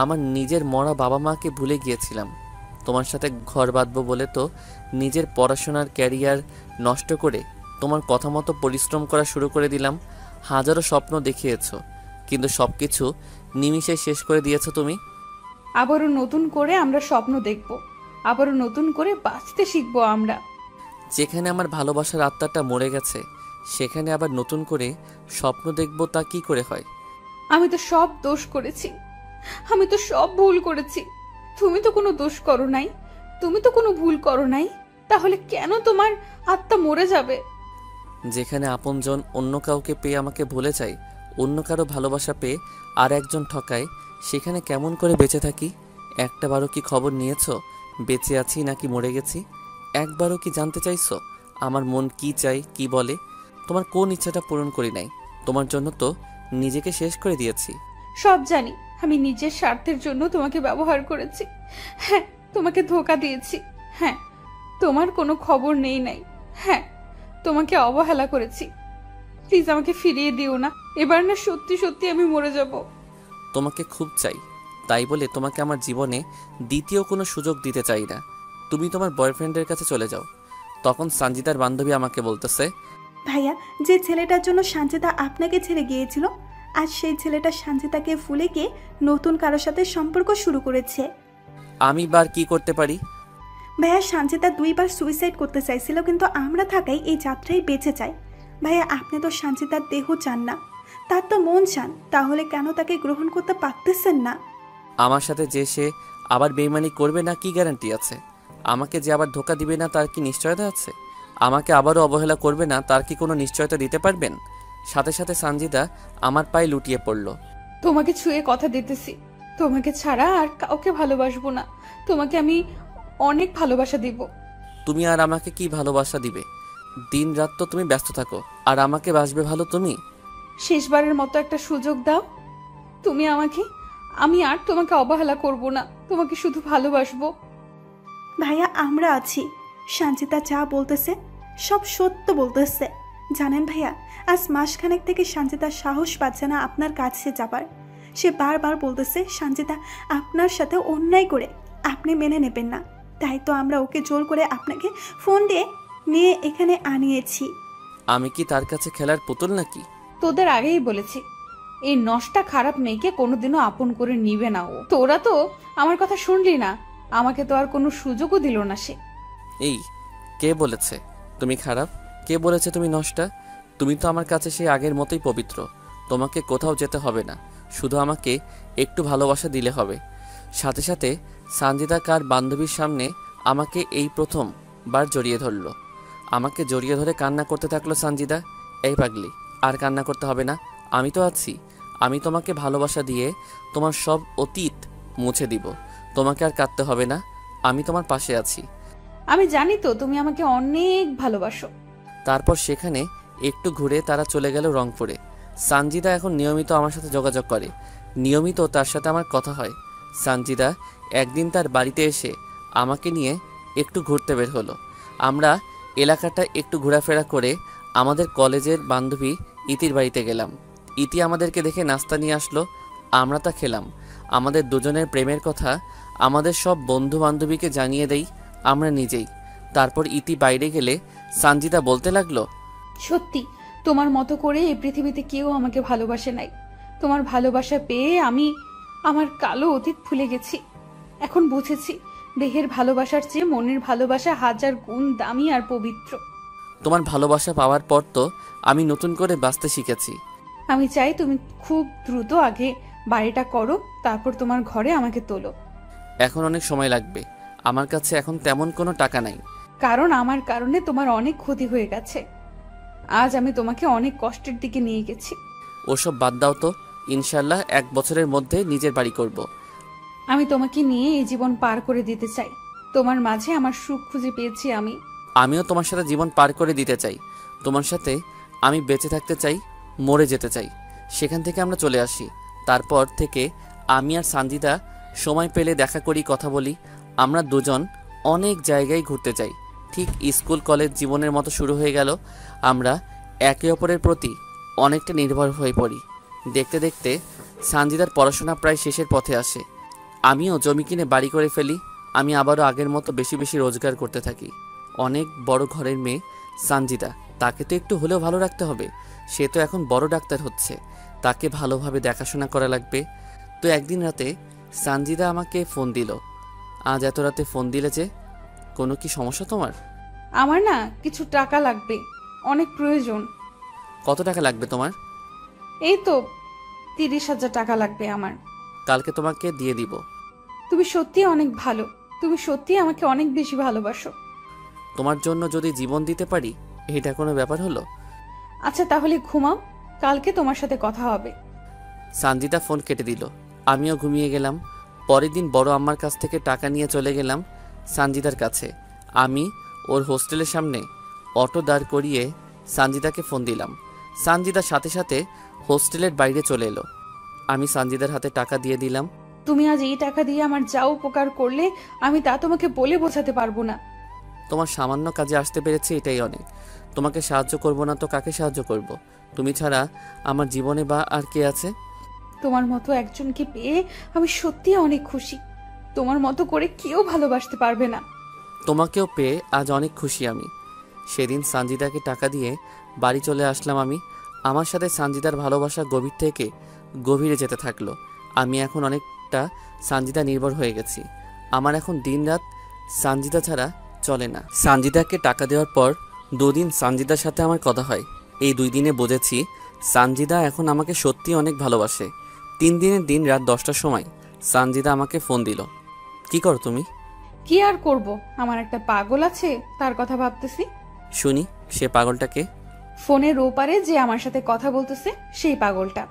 আমার নিজের মরা বাবা মাকে ভুলে গিয়েছিলাম। তোমার সাথে ঘর বাঁধবো বলে তো নিজের পড়াশোনার ক্যারিয়ার নষ্ট করে তোমার কথা মতো পরিশ্রম করা শুরু করে দিলাম। হাজারো স্বপ্ন দেখিয়েছ, কিন্তু সব কিছু নিমিষে শেষ করে দিয়েছো তুমি। আবারও নতুন করে আমরা স্বপ্ন দেখব, আবারও নতুন করে বাঁচতে শিখবো আমরা। যেখানে আমার ভালোবাসার আত্মাটা মরে গেছে সেখানে আবার নতুন করে স্বপ্ন দেখব, তা কি করে হয়? আমি তো সব দোষ করেছি, আমি তো সব ভুল করেছি। তুমি তো কোনো দোষ করো নাই, তুমি তো কোনো ভুল করো নাই, তাহলে কেন তোমার আত্মা মরে যাবে? যেখানে আপনজন অন্য কাউকে পেয়ে আমাকে ভুলে যায়, অন্য কারো ভালোবাসা পেয়ে আর একজন ঠকায়, সেখানে কেমন করে বেঁচে থাকি? একটাবারও কি খবর নিয়েছো বেঁচে আছি নাকি মরে গেছি? একবারও কি জানতে চাইছো আমার মন কি চাই কি বলে। তোমার কোন ইচ্ছাটা পূরণ করি নাই? তোমার জন্য তো নিজেকে শেষ করে দিয়েছি। সব জানি, আমি নিজের স্বার্থের জন্য তোমাকে ব্যবহার করেছি। হ্যাঁ, তোমাকে ধোঁকা দিয়েছি। হ্যাঁ, তোমার কোনো খবর নেই নাই। হ্যাঁ, তোমাকে অবহেলা করেছি। প্লিজ আমাকে ফিরিয়ে দিও না। এবার না সত্যি সত্যি আমি মরে যাব। তোমাকে খুব চাই, তাই বলে তোমাকে আমার জীবনে দ্বিতীয় কোনো সুযোগ দিতে চাই না। তুমি তোমার বয়ফ্রেন্ডের কাছে চলে যাও। তখন সঞ্জিতার বান্ধবী আমাকে বলতেছে, ভাইয়া, যে ছেলেটার জন্য সঞ্জিতা আপনাকে ছেড়ে গিয়েছিল, আজ সেই ছেলেটা সঞ্জিতাকে ভুলে গিয়ে নতুন কারোর সাথে সম্পর্ক শুরু করেছে। আমি বার কি করতে পারি? ভাইয়া, সঞ্জিতা 2 বার সুইসাইড করতে চাইছিল, কিন্তু আমরা থাকাই এই যাত্রায় বেঁচে যায়। ভাইয়া, আপনি তো সঞ্জিতার দেহ চান না, তার তো মন চান, তাহলে কেন তাকে গ্রহণ করতে পারতেছেন না? আমার সাথে যে সে আবার বেইমানি করবে না কি গ্যারান্টি আছে? আমাকে যে আবার ধোকা দিবে না তার কি নিশ্চয়তা আছে? আমাকে আবারও অবহেলা করবে না তার কি কোনো নিশ্চয়তা দিতে পারবেন? সাথে সাথে সঞ্জিতা আমার পায়ে লুটিয়ে পড়ল। তোমাকে ছুঁয়ে কথা দিতেছি, তোমাকে ছাড়া আর কাউকে ভালোবাসবো না। তোমাকে আমি অনেক ভালোবাসা দিব। তুমি আর আমাকে কি ভালোবাসা দিবে? দিন রাত তো তুমি ব্যস্ত থাকো, আর আমাকে বাসবে ভালো তুমি? শেষবারের মতো একটা সুযোগ দাও তুমি আমাকে। আমি আর তোমাকে অবহেলা করব না, তোমাকে শুধু ভালোবাসবো। ভাইয়া, আমরা আছি। সঞ্জিতা যা বলতেছে সব সত্য বলতেছে। জানেন ভাইয়া, আজ মাসখানেক থেকে সঞ্জিতা সাহস পাচ্ছে না আপনার কাছে যাবার। সে বারবার বলতেছে সঞ্জিতা আপনার সাথে অন্যায় করে আপনি মেনে নেবেন না। তাই তো আমরা ওকে জোর করে আপনাকে ফোন দিয়ে নিয়ে এখানে আনিয়েছি। আমি কি তার কাছে খেলার পুতুল নাকি? তোদের আগেই বলেছি, এই নষ্টা খারাপ মেয়েকে কোনোদিনও আপন করে নিবে না ও। তোরা তো আমার কথা শুনলি না, আমাকে তো আর কোনো সুযোগও দিল না সে। এই, কে বলেছে তুমি খারাপ? কে বলেছে তুমি নষ্টা? তুমি তো আমার কাছে সেই আগের মতোই পবিত্র। তোমাকে কোথাও যেতে হবে না, শুধু আমাকে একটু ভালোবাসা দিলে হবে। সাথে সাথে সঞ্জিতা কার বান্ধবীর সামনে আমাকে এই প্রথমবার জড়িয়ে ধরলো। আমাকে জড়িয়ে ধরে কান্না করতে থাকলো সঞ্জিতা। এই পাগলি, আর কান্না করতে হবে না, আমি তো আছি। আমি তোমাকে ভালোবাসা দিয়ে তোমার সব অতীত মুছে দিব। তোমাকে আর কাঁদতে হবে না, আমি তোমার পাশে আছি। আমি জানি তো তুমি আমাকে অনেক ভালোবাসো। তারপর সেখানে একটু ঘুরে তারা চলে গেল রংপুরে। সঞ্জিতা এখন নিয়মিত আমার সাথে যোগাযোগ করে, নিয়মিত তার সাথে আমার কথা হয়। সঞ্জিতা একদিন তার বাড়িতে এসে আমাকে নিয়ে একটু ঘুরতে বের হলো। আমরা এলাকাটা একটু ঘোরাফেরা করে আমাদের কলেজের বান্ধবী ইতির বাড়িতে গেলাম। ইতি আমাদেরকে দেখে নাস্তা নিয়ে আসলো, আমরা তা খেলাম। আমাদের দুজনের প্রেমের কথা আমাদের সব বন্ধু বান্ধবীকে জানিয়ে দেই আমরা নিজেই। তারপর ইতি বাইরে গেলে সঞ্জিতা বলতে লাগলো, সত্যি তোমার মতো করে এই পৃথিবীতে কেউ আমাকে ভালোবাসে নাই। তোমার ভালোবাসা পেয়ে আমি আমার কালো অতীত ভুলে গেছি। এখন বুঝেছি দেহের ভালোবাসার চেয়ে মনের ভালোবাসা 1000 গুণ দামি আর পবিত্র। তোমার ভালোবাসা পাওয়ার পর তো আমি নতুন করে বাঁচতে শিখেছি। আমি চাই তুমি খুব দ্রুত আগে বাড়িটা করো, তারপর তোমার ঘরে আমাকে তোলো। এখন অনেক সময় লাগবে, আমার কাছে এখন তেমন কোনো টাকা নাই। কারণ আমার কারণে তোমার অনেক ক্ষতি হয়ে গেছে। আজ আমি তোমাকে অনেক কষ্টের দিকে নিয়ে গেছি। ওসব বাদ দাও তো, ইনশাল্লাহ 1 বছরের মধ্যে নিজের বাড়ি করব। আমি তোমাকে নিয়ে এই জীবন পার করে দিতে চাই। তোমার মাঝে আমার সুখ খুঁজে পেয়েছি আমি। আমিও তোমার সাথে জীবন পার করে দিতে চাই। তোমার সাথে আমি বেঁচে থাকতে চাই, মরে যেতে চাই। সেখান থেকে আমরা চলে আসি। তারপর থেকে আমি আর সঞ্জিতা সময় পেলে দেখা করি, কথা বলি। আমরা দুজন অনেক জায়গায় ঘুরতে যাই। ঠিক স্কুল কলেজ জীবনের মতো শুরু হয়ে গেল। আমরা একে অপরের প্রতি অনেকটা নির্ভর হয়ে পড়ি। দেখতে দেখতে সঞ্জিতার পড়াশোনা প্রায় শেষের পথে আসে। আমিও জমি কিনে বাড়ি করে ফেলি। আমি আবারও আগের মতো বেশি বেশি রোজগার করতে থাকি। অনেক বড় ঘরের মেয়ে সঞ্জিতা, তাকে তো একটু হলেও ভালো রাখতে হবে। সে তো এখন বড় ডাক্তার হচ্ছে, তাকে ভালোভাবে দেখাশোনা করা লাগবে। তো একদিন রাতে সঞ্জিতা আমাকে ফোন দিল। আজ এত রাতে ফোন দিলে যে, কোনো কি সমস্যা তোমার? আমার না কিছু টাকা লাগবে, অনেক প্রয়োজন। কত টাকা লাগবে তোমার? এই তো 30,000 টাকা লাগবে আমার। কালকে তোমাকে দিয়ে দিব। তুমি সত্যি অনেক ভালো, তুমি সত্যি আমাকে অনেক বেশি ভালোবাসো। তোমার জন্য যদি জীবন দিতে পারি, এটা কোনো ব্যাপার হলো? আচ্ছা তাহলে ঘুমাও, কালকে তোমার সাথে কথা হবে। সঞ্জিতা ফোন কেটে দিল। আমিও ঘুমিয়ে গেলাম। পরের দিন বড় আম্মার কাছ থেকে টাকা নিয়ে চলে গেলাম সঞ্জিতার কাছে। আমি ওর হোস্টেলের সামনে অটো দাঁড় করিয়ে সানজিদাকে ফোন দিলাম। সানজিদার সাথে সাথে হোস্টেলের বাইরে চলে এলো। আমি সানজিদার হাতে টাকা দিয়ে দিলাম। তুমি আজ এই টাকা দিয়ে আমার যা উপকার করলে আমি তা তোমাকে বলে বোঝাতে পারবো না। তোমার সামান্য কাজে আসতে পেরেছি, এটাই অনেক। তোমাকে সাহায্য করব না তো কাকে সাহায্য করব? তুমি ছাড়া আমার জীবনে বা আর কে আছে? তোমার মতো একজনকে পেয়ে আমি সত্যি অনেক খুশি। তোমার মতো করে কেউ ভালোবাসতে পারবে না। তোমাকেও পেয়ে আজ অনেক খুশি আমি। সেদিন সানজিদাকে টাকা দিয়ে বাড়ি চলে আসলাম আমি। আমার সাথে সানজিদার ভালোবাসা গভীর থেকে গভীরে যেতে থাকলো। আমি এখন অনেকটা সানজিদা নির্ভর হয়ে গেছি। আমার এখন দিনরাত সানজিদা ছাড়া চলে না। সানজিদাকে টাকা দেওয়ার পর 2 দিন সানজিদার সাথে আমার কথা হয়। এই 2 দিনে বুঝেছি সানজিদা এখন আমাকে সত্যি অনেক ভালোবাসে। 3 দিনের দিন রাত 10টার সময় সানজিদা আমাকে ফোন দিল। কি করো তুমি? কি আর করব, আমার একটা পাগল আছে, তার কথা ভাবতেছি। শুনি, সে পাগলটাকে? ফোনের ওপারে যে আমার সাথে কথা বলতেছে সেই পাগলটা।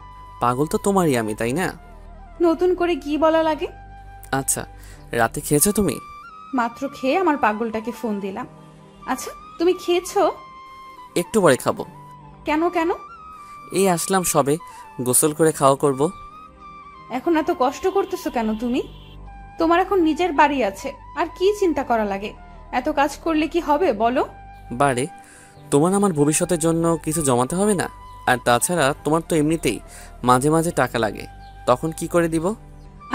পাগল তো তোমারই আমি, তাই না? নতুন করে কি বলা লাগে? আচ্ছা, রাতে খেয়েছো তুমি? মাত্র খেয়ে আমার পাগলটাকে ফোন দিলাম। আচ্ছা, তুমি খেয়েছো? একটু পরে খাবো। কেন কেন? এই আসলাম সবে, গোসল করে খাওয়া করব। এখন এত কষ্ট করতেছো কেন তুমি? তোমার এখন নিজের বাড়ি আছে, আর কি চিন্তা করা লাগে? এত কাজ করলে কি হবে বলো? বারে, তোমার আমার ভবিষ্যতের জন্য কিছু জমাতে হবে না? আর তাছাড়া তোমার তো এমনিতেই মাঝে মাঝে টাকা লাগে, তখন কি করে দিব?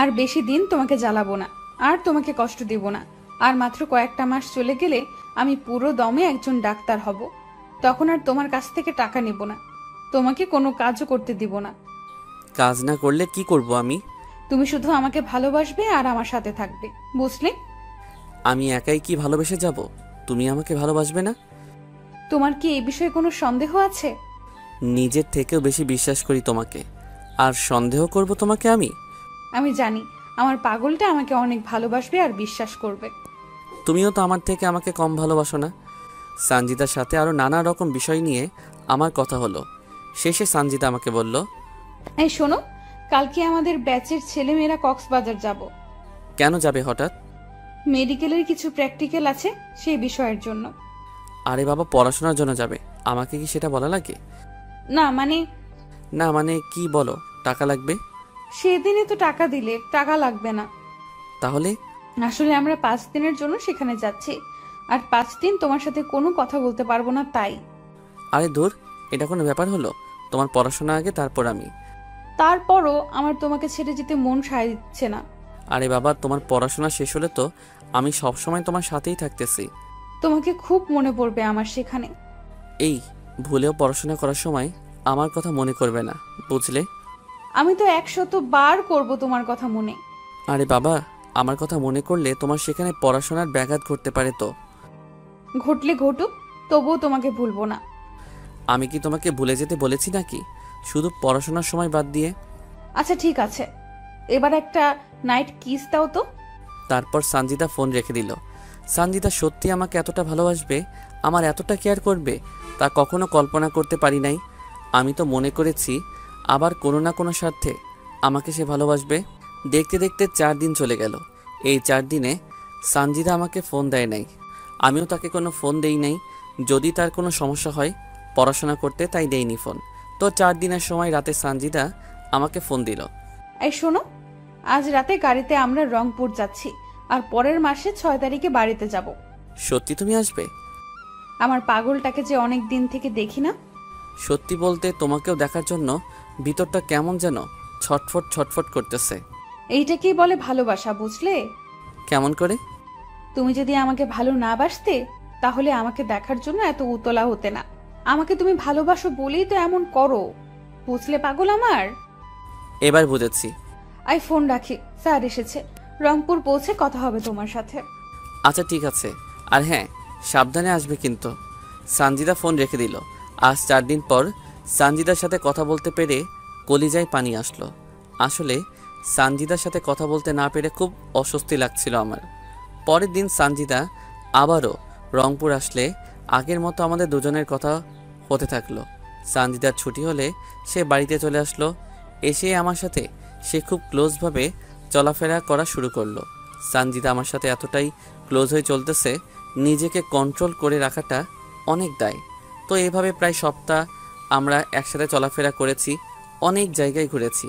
আর বেশি দিন তোমাকে জ্বালাবো না, আর তোমাকে কষ্ট দিব না। আর মাত্র কয়েকটা মাস চলে গেলে আমি পুরো দমে একজন ডাক্তার হব। তখন আর তোমার কাছ থেকে টাকা নেব না, তোমাকে কোনো কাজও করতে দিব না। কাজ না করলে কি করব আমি? তুমি শুধু আমাকে ভালোবাসবে আর আমার সাথে থাকবে, বুঝলে? আমি একাই কি ভালোবেসে যাব? তুমি আমাকে ভালোবাসবে না? তোমার কি এই বিষয়ে কোনো সন্দেহ আছে? নিজের থেকেও বেশি বিশ্বাস করি তোমাকে, আর সন্দেহ করব তোমাকে আমি? আমি জানি আমার পাগলটা আমাকে অনেক ভালোবাসবে আর বিশ্বাস করবে। তুমিও তো আমার থেকে আমাকে কম ভালোবাসো না। সানজিদার সাথে আরো নানা রকম বিষয় নিয়ে আমার কথা হলো। শেষে সানজিদা আমাকে বলল, এই শোনো, কালকে আমাদের ব্যাচের ছেলেমেয়েরা কক্সবাজার যাব। কেন যাবে হঠাৎ? মেডিকেলের কিছু প্র্যাকটিক্যাল আছে, সেই বিষয়ের জন্য। আরে বাবা, পড়াশোনার জন্য যাবে, আমাকে কি সেটা বলা লাগে? না মানে না মানে কি বলো? টাকা লাগবে? সেদিনে তো টাকা দিলে, টাকা লাগবে না। তাহলে? আসলে আমরা 5 দিনের জন্য সেখানে যাচ্ছি, আর 5 দিন তোমার সাথে কোনো কথা বলতে পারবো না, তাই। আরে দূর, এটা কোনো ব্যাপার হলো? তোমার পড়াশোনা আগে, তারপর আমি। তারপরও আমার তোমাকে ছেড়ে যেতে মন সায় দিচ্ছে না। আরে বাবা, তোমার পড়াশোনা শেষ হলে তো আমি সবসময় তোমার সাথেই থাকতেছি। তোমাকে খুব মনে পড়বে আমার সেখানে। এই ভুলেও পড়াশোনা করার সময় আমার কথা মনে করবে না, বুঝলে? আমি তো 100 বার করব তোমার কথা মনে। আরে বাবা, আমার কথা মনে করলে তোমার সেখানে পড়াশোনার ব্যাঘাত ঘটতে পারে তো। ঘটলে ঘটুক, তবুও তোমাকে ভুলবো না। আমি কি তোমাকে ভুলে যেতে বলেছি নাকি, শুধু পড়াশোনার সময় বাদ দিয়ে? আচ্ছা ঠিক আছে, এবার একটা নাইট কিস দাও তো। তারপর সানজিদা ফোন রেখে দিল। সানজিদা সত্যি আমাকে এতটা ভালোবাসবে, আমার এতটা কেয়ার করবে, তা কখনো কল্পনা করতে পারি নাই। আমি তো মনে করেছি আবার কোনো না কোনো স্বার্থে আমাকে সে ভালোবাসবে। দেখতে দেখতে 4 দিন চলে গেল। এই 4 দিনে সানজিদা আমাকে ফোন দেয় নাই, আমিও তাকে কোনো ফোন দেই নাই। যদি তার কোনো সমস্যা হয় পড়াশোনা করতে, তাই দেইনি ফোন। তো 4 দিনের সময় রাতে সানজিদা আমাকে ফোন দিল। এই শোনো, আজ রাতে গাড়িতে আমরা রংপুর যাচ্ছি, আর পরের মাসে 6 তারিখে বাড়িতে যাব। সত্যি তুমি আসবে? আমার পাগলটাকে যে অনেক দিন থেকে দেখি না। সত্যি বলতে তোমাকেও দেখার জন্য ভিতরটা কেমন যেন ছটফট ছটফট করতেছে। এইটাকেই বলে ভালোবাসা, বুঝলে? কেমন করে? তুমি যদি আমাকে ভালো না বাসতে, তাহলে আমাকে দেখার জন্য এত উতলা হতে না। আমাকে তুমি ভালোবাসো বলেই তো এমন করো, বুঝলে পাগল আমার? এবার বুঝেছি। আই ফোন রাখি, স্যার এসেছে। রংপুর পৌঁছে কথা হবে তোমার সাথে। আচ্ছা ঠিক আছে, আর হ্যাঁ, সাবধানে আসবে কিন্তু। সানজিদা ফোন রেখে দিল। আজ 4 দিন পর সানজিদার সাথে কথা বলতে পেরে কলিজায় পানি আসলো। আসলে সানজিদার সাথে কথা বলতে না পেরে খুব অস্বস্তি লাগছিল আমার। পরের দিন সানজিদা আবারও রংপুর আসলে আগের মতো আমাদের দুজনের কথা হতে থাকলো। সানজিদার ছুটি হলে সে বাড়িতে চলে আসলো। এসে আমার সাথে সে খুব ক্লোজভাবে চলাফেরা করা শুরু করলো। সানজিদা আমার সাথে এতটাই ক্লোজ হয়ে চলতেছে, নিজেকে কন্ট্রোল করে রাখাটা অনেক দায়। তো এভাবে প্রায় সপ্তাহ আমরা একসাথে চলাফেরা করেছি, অনেক জায়গায় ঘুরেছি।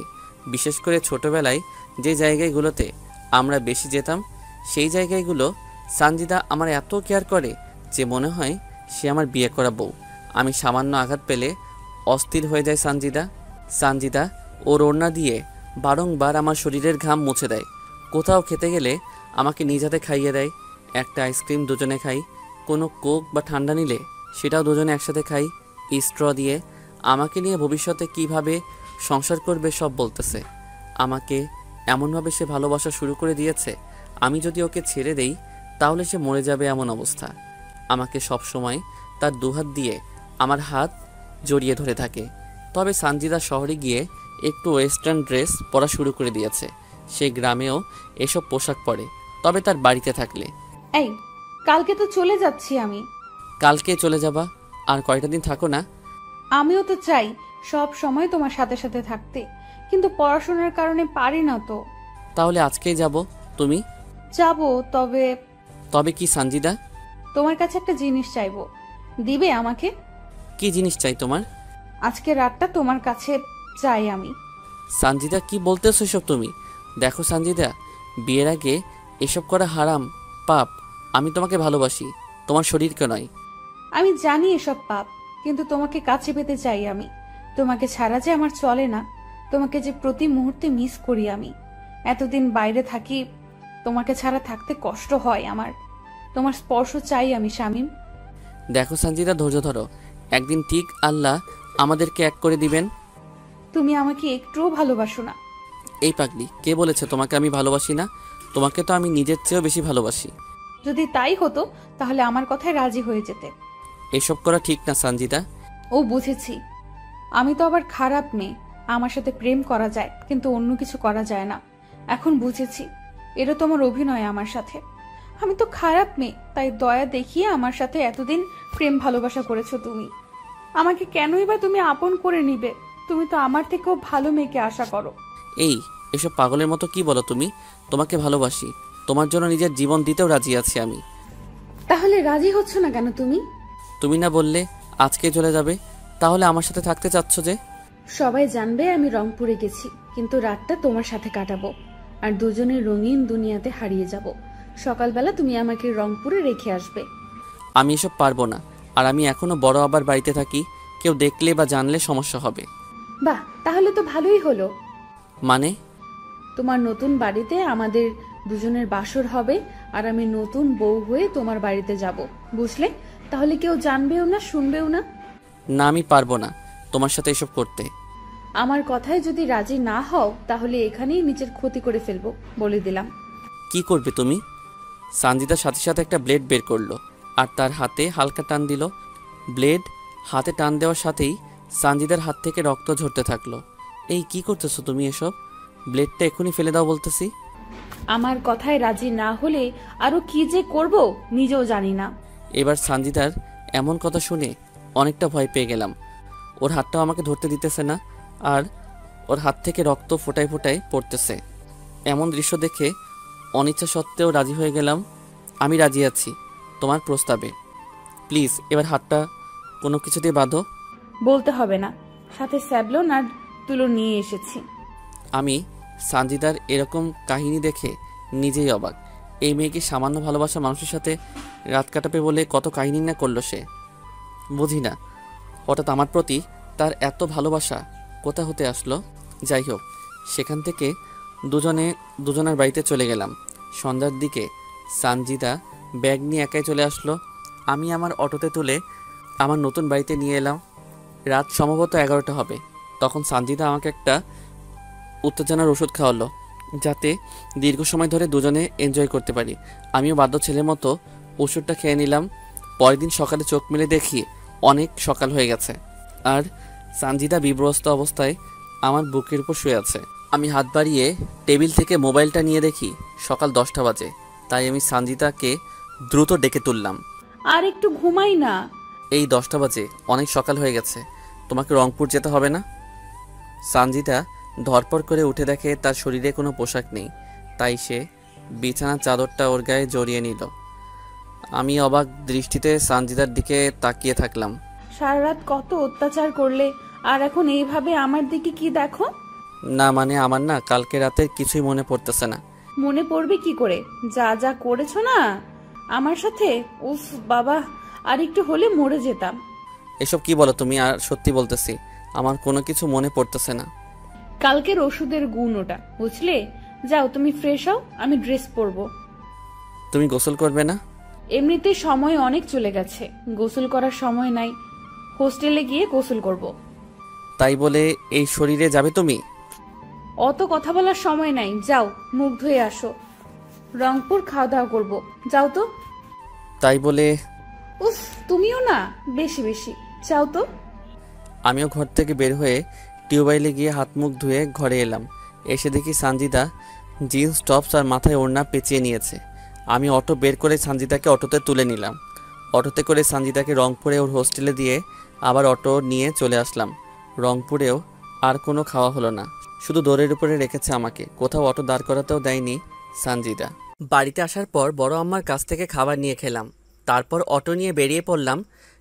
বিশেষ করে ছোটবেলায় যে জায়গাগুলোতে আমরা বেশি যেতাম সেই জায়গাগুলো সানজিদা আমার এত কেয়ার করে যে মনে হয় সে আমার বিয়ে করা বউ। আমি সামান্য আঘাত পেলে অস্থির হয়ে যায় সানজিদা ওর ওড়না দিয়ে বারংবার আমার শরীরের ঘাম মুছে দেয়। কোথাও খেতে গেলে আমাকে নিজ হাতে খাইয়ে দেয়। একটা আইসক্রিম দুজনে খাই, কোনো কোক বা ঠান্ডা নিলে সেটাও দুজনে একসাথে খাই স্ট্র দিয়ে। আমাকে নিয়ে ভবিষ্যতে কিভাবে সংসার করবে সব বলতেছে। আমাকে এমনভাবে সে ভালোবাসা শুরু করে দিয়েছে, আমি যদি ওকে ছেড়ে দেই তাহলে সে মরে যাবে এমন অবস্থা। আমাকে সব সময় তার দুহাত দিয়ে আমার হাত জড়িয়ে ধরে থাকে। তবে সানজিদা শহরে গিয়ে একটু ওয়েস্টার্ন ড্রেস পরা শুরু করে দিয়েছে। সে গ্রামেও এসব পোশাক পরে, তবে তার বাড়িতে থাকলে। এই, কালকে তো চলে যাচ্ছি আমি। কালকে চলে যাবা? আর কয়টা দিন থাকো না? আমিও তো চাই সব সময় তোমার সাথে সাথে থাকতে, কিন্তু পড়াশোনার কারণে পারি না তো। তাহলে আজকেই যাব। তুমি? যাবো, তবে তবে কি সানজিদা? তোমার কাছে একটা জিনিস চাইবো, দিবে আমাকে? কি জিনিস চাই তোমার? আজকে রাতটা তোমার কাছে চাই আমি। সানজিদা কি বলতেছো এসব তুমি? দেখো সানজিদা, বিয়ের আগে এসব করা হারাম, পাপ। আমি তোমাকে ভালোবাসি, তোমার শরীরকে নয়। আমি জানি এসব পাপ, কিন্তু তোমাকে কাছে পেতে চাই আমি। তোমাকে ছাড়া যে আমার চলে না, তোমাকে যে প্রতি মুহূর্তে মিস করি আমি। এতদিন বাইরে থাকি, তোমাকে ছাড়া থাকতে কষ্ট হয় আমার। তোমার স্পর্শ চাই আমি শামীম। দেখো সানজিদা, ধৈর্য ধরো, একদিন ঠিক আল্লাহ আমাদেরকে এক করে দিবেন। তুমি আমাকে একটুও ভালোবাসো না। এই পাগলি, কে বলেছে তোমাকে আমি ভালোবাসি না? তোমাকে তো আমি নিজের চেয়েও বেশি ভালোবাসি। যদি তাই হতো তাহলে আমার কথায় রাজি হয়ে যেতে। এসব করা ঠিক না সানজিদা। ও বুঝেছি, আমি তো আবার খারাপ মেয়ে। আমার সাথে প্রেম করা যায়, কিন্তু অন্য কিছু করা যায় না। এখন বুঝেছি, এটা তোমার অভিনয় আমার সাথে। আমি তো খারাপ মেয়ে, তাই দয়া দেখিয়ে আমার সাথে এতদিন প্রেম ভালোবাসা করেছো তুমি। আমাকে কেনই বা তুমি আপন করে নিবে? তুমি তো আমার থেকেও ভালো মেয়েকে আশা করো। এই, এসব পাগলের মতো কি বলো তুমি? তোমাকে ভালোবাসি, তোমার জন্য নিজের জীবন দিতেও রাজি আছি আমি। তাহলে রাজি হচ্ছ না কেন তুমি? তুমি না বললে আজকে চলে যাবে? তাহলে আমার সাথে থাকতে চাচ্ছ যে? সবাই জানবে আমি রংপুরে গেছি, কিন্তু রাতটা তোমার সাথে কাটাবো, আর দুজনে রঙিন দুনিয়াতে হারিয়ে যাব। সকালবেলা তুমি আমাকে রংপুরে রেখে আসবে। আমি এসব পারবো না, আর আমি এখনো বড় আবার বাড়িতে থাকি, কেউ দেখলে বা জানলে সমস্যা হবে। বাহ, তাহলে তো ভালোই হলো। মানে? তোমার নতুন বাড়িতে আমাদের দুজনের বাসর হবে, আর আমি নতুন বউ হয়ে তোমার বাড়িতে যাব, বুঝলে? তাহলে কেউ জানবেও না, শুনবেও না। না, আমি পারবো না তোমার সাথে এসব করতে। আমার কথায় যদি রাজি না হও তাহলে এখানেই নিজের ক্ষতি করে ফেলবো, বলে দিলাম। কি করবে তুমি? সানজিদার সাথে সাথে একটা ব্লেড বের করলো আর তার হাতে হালকা টান দিল। ব্লেড হাতে টান দেওয়ার সাথেই সানজিদার হাত থেকে রক্ত ঝরতে থাকলো। এই কি করতেছো তুমি এসব? ব্লেডটা এখনই ফেলে দাও বলতেছি। আমার কথায় রাজি না হলে আরো কি যে করব নিজেও জানি না। এবার সানজিদার এমন কথা শুনে অনেকটা ভয় পেয়ে গেলাম। ওর হাতটাও আমাকে ধরতে দিতেছে না, আর ওর হাত থেকে রক্ত ফোটায় ফোটায় পড়তেছে। এমন দৃশ্য দেখে অনিচ্ছা সত্ত্বেও রাজি হয়ে গেলাম। আমি রাজি আছি তোমার প্রস্তাবে। প্লিজ এবার হাতটা কোনো কিছু দিয়ে বাঁধো। বলতে হবে না, সাথে স্যাবলন আর তুলো নিয়ে এসেছি। আমি সানজিদার এরকম কাহিনী দেখে নিজেই অবাক। এই মেয়েকে সামান্য ভালোবাসা মানুষের সাথে রাত কাটাবে বলে কত কাহিনী না করলো সে। বুঝি না হঠাৎ আমার প্রতি তার এত ভালোবাসা কোথা হতে আসলো। যাই হোক, সেখান থেকে দুজনের বাড়িতে চলে গেলাম। সন্ধ্যার দিকে সানজিদা ব্যাগ নিয়ে একাই চলে আসলো। আমি আমার অটোতে তুলে আমার নতুন বাড়িতে নিয়ে এলাম। রাত সম্ভবত 11টা হবে। তখন সানজিদা আমাকে একটা উত্তেজনার ওষুধ খাওয়ালো, যাতে দীর্ঘ সময় ধরে দুজনে এনজয় করতে পারি। আমিও বাধ্য ছেলের মতো ওষুধটা খেয়ে নিলাম। পরের দিন সকালে চোখ মেলে দেখি অনেক সকাল হয়ে গেছে, আর সানজিদা বিব্রস্ত অবস্থায় আমার বুকের উপর শুয়ে আছে। আমি হাত বাড়িয়ে টেবিল থেকে মোবাইলটা নিয়ে দেখি সকাল 10টা বাজে। তাই আমি সানজিদাকে দ্রুত ডেকে তুললাম। আর একটু ঘুমাই না। এই 10টা বাজে, অনেক সকাল হয়ে গেছে, তোমাকে রংপুর যেতে হবে না? সানজিদা ধরপর করে উঠে দেখে তার শরীরে কোনো পোশাক নেই, তাই সে বিছানার চাদরটা ওর গায়ে জড়িয়ে নিল। আমি অবাক দৃষ্টিতে সানজিদার দিকে তাকিয়ে থাকলাম। সারা রাত কত অত্যাচার করলে, আর এখন এইভাবে আমার দিকে কি দেখো? না মানে আমার না কালকে রাতের কিছুই মনে পড়তেছে না। মনে পড়বে কি করে? যা যা করেছো না আমার সাথে, উফ বাবা, আর একটু হলে মরে যেতাম। এসব কি বলো তুমি? আর সত্যি বলতেছি আমার কোনো কিছু মনে পড়তেছে না। কালকের ওষুধের গুণ ওটা, বুঝলে? যাও তুমি ফ্রেশ হও, আমি ড্রেস পরবো। তুমি গোসল করবে না? এমনিতে সময় অনেক চলে গেছে, গোসল করার সময় নাই। হোস্টেলে গিয়ে গোসল করব। তাই বলে এই শরীরে যাবে তুমি? অত কথা বলার সময় নাই, যাও মুখ ধুয়ে আসো, রংপুর খাওয়া দাওয়া করবো, যাও তো। তাই বলে উফ, তুমিও না বেশি বেশি, যাও তো। আমিও ঘর থেকে বের হয়ে টিউবওয়েলে গিয়ে হাত মুখ ধুয়ে ঘরে এলাম। এসে দেখি সানজিদা জিন্স টপস আর মাথায় ওড়না পেঁচিয়ে নিয়েছে। আমি অটো বের করে সানজিদাকে অটোতে তুলে নিলাম। অটোতে করে সানজিদাকে রংপুরে ওর হোস্টেলে দিয়ে আবার অটো নিয়ে চলে আসলাম। রংপুরেও আর কোনো খাওয়া হলো না, শুধু দৌড়ের উপরে রেখেছে আমাকে, কোথাও অটো দাঁড় করাতেও দেয়নি সানজিদা। বাড়িতে আসার পর বড় আম্মার কাছ থেকে খাবার নিয়ে খেলাম। তারপর অটো নিয়ে বেরিয়ে পড়লাম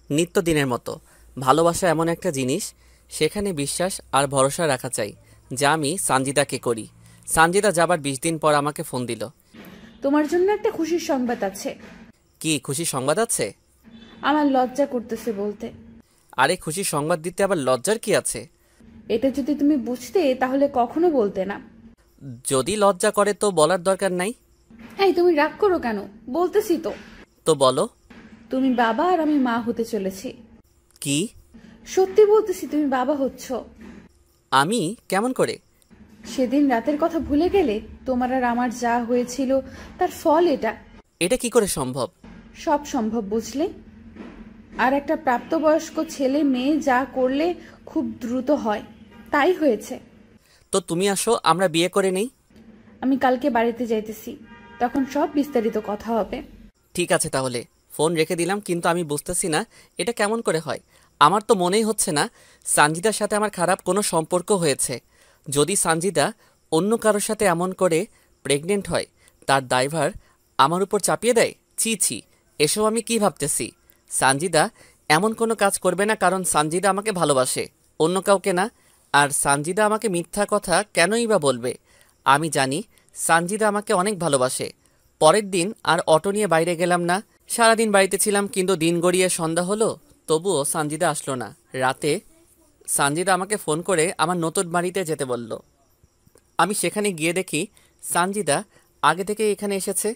নিত্যদিনের মতো। ভালোবাসা এমন একটা জিনিস, সেখানে বিশ্বাস আর ভরসা রাখা চাই, যা আমি সানজিদাকে করি। সানজিদা যাবার 20 দিন পর আমাকে ফোন দিল। তোমার জন্য একটা খুশির সংবাদ আছে। কি খুশি সংবাদ আছে? আমার লজ্জা করতেছে বলতে। আরে খুশি সংবাদ দিতে আবার লজ্জার কি আছে? এটা যদি তুমি বুঝতে তাহলে কখনো বলতে না। যদি লজ্জা করে তো বলার দরকার নাই। এই তুমি রাগ করো কেন? বলতেছি তো। তো বলো। তুমি বাবা আর আমি মা হতে চলেছি। কি? সত্যি বলতেছি, তুমি বাবা হচ্ছ। আমি? কেমন করে? সেদিন রাতের কথা ভুলে গেলে? তোমার আর আমার যা হয়েছিল তার ফল এটা। এটা কি করে সম্ভব? সব সম্ভব, বুঝলে? আর একটা প্রাপ্তবয়স্ক ছেলে মেয়ে যা করলে খুব দ্রুত হয়, তাই হয়েছে। তো তুমি আসো, আমরা বিয়ে করে নেই। আমি কালকে বাড়িতে যাইতেছি, তখন সব বিস্তারিত কথা হবে। ঠিক আছে তাহলে, ফোন রেখে দিলাম। কিন্তু আমি বুঝতেছি না এটা কেমন করে হয়। আমার তো মনেই হচ্ছে না সানজিদার সাথে আমার খারাপ কোনো সম্পর্ক হয়েছে। যদি সানজিদা অন্য কারোর সাথে এমন করে প্রেগনেন্ট হয়, তার দায়ভার আমার উপর চাপিয়ে দেয়। ছি ছি, এসব আমি কি ভাবতেছি? সানজিদা এমন কোনো কাজ করবে না, কারণ সানজিদা আমাকে ভালোবাসে, অন্য কাউকে না। আর সানজিদা আমাকে মিথ্যা কথা কেনই বা বলবে? আমি জানি সানজিদা আমাকে অনেক ভালোবাসে। পরের দিন আর অটো নিয়ে বাইরে গেলাম না। সারাদিন বাড়িতে ছিলাম, কিন্তু দিন গড়িয়ে সন্ধ্যা হলো, তবুও সানজিদা আসলো না। রাতে সানজিদা আমাকে ফোন করে আমার নতুন বাড়িতে যেতে বলল। আমি সেখানে গিয়ে দেখি সানজিদা আগে থেকে এখানে এসেছে।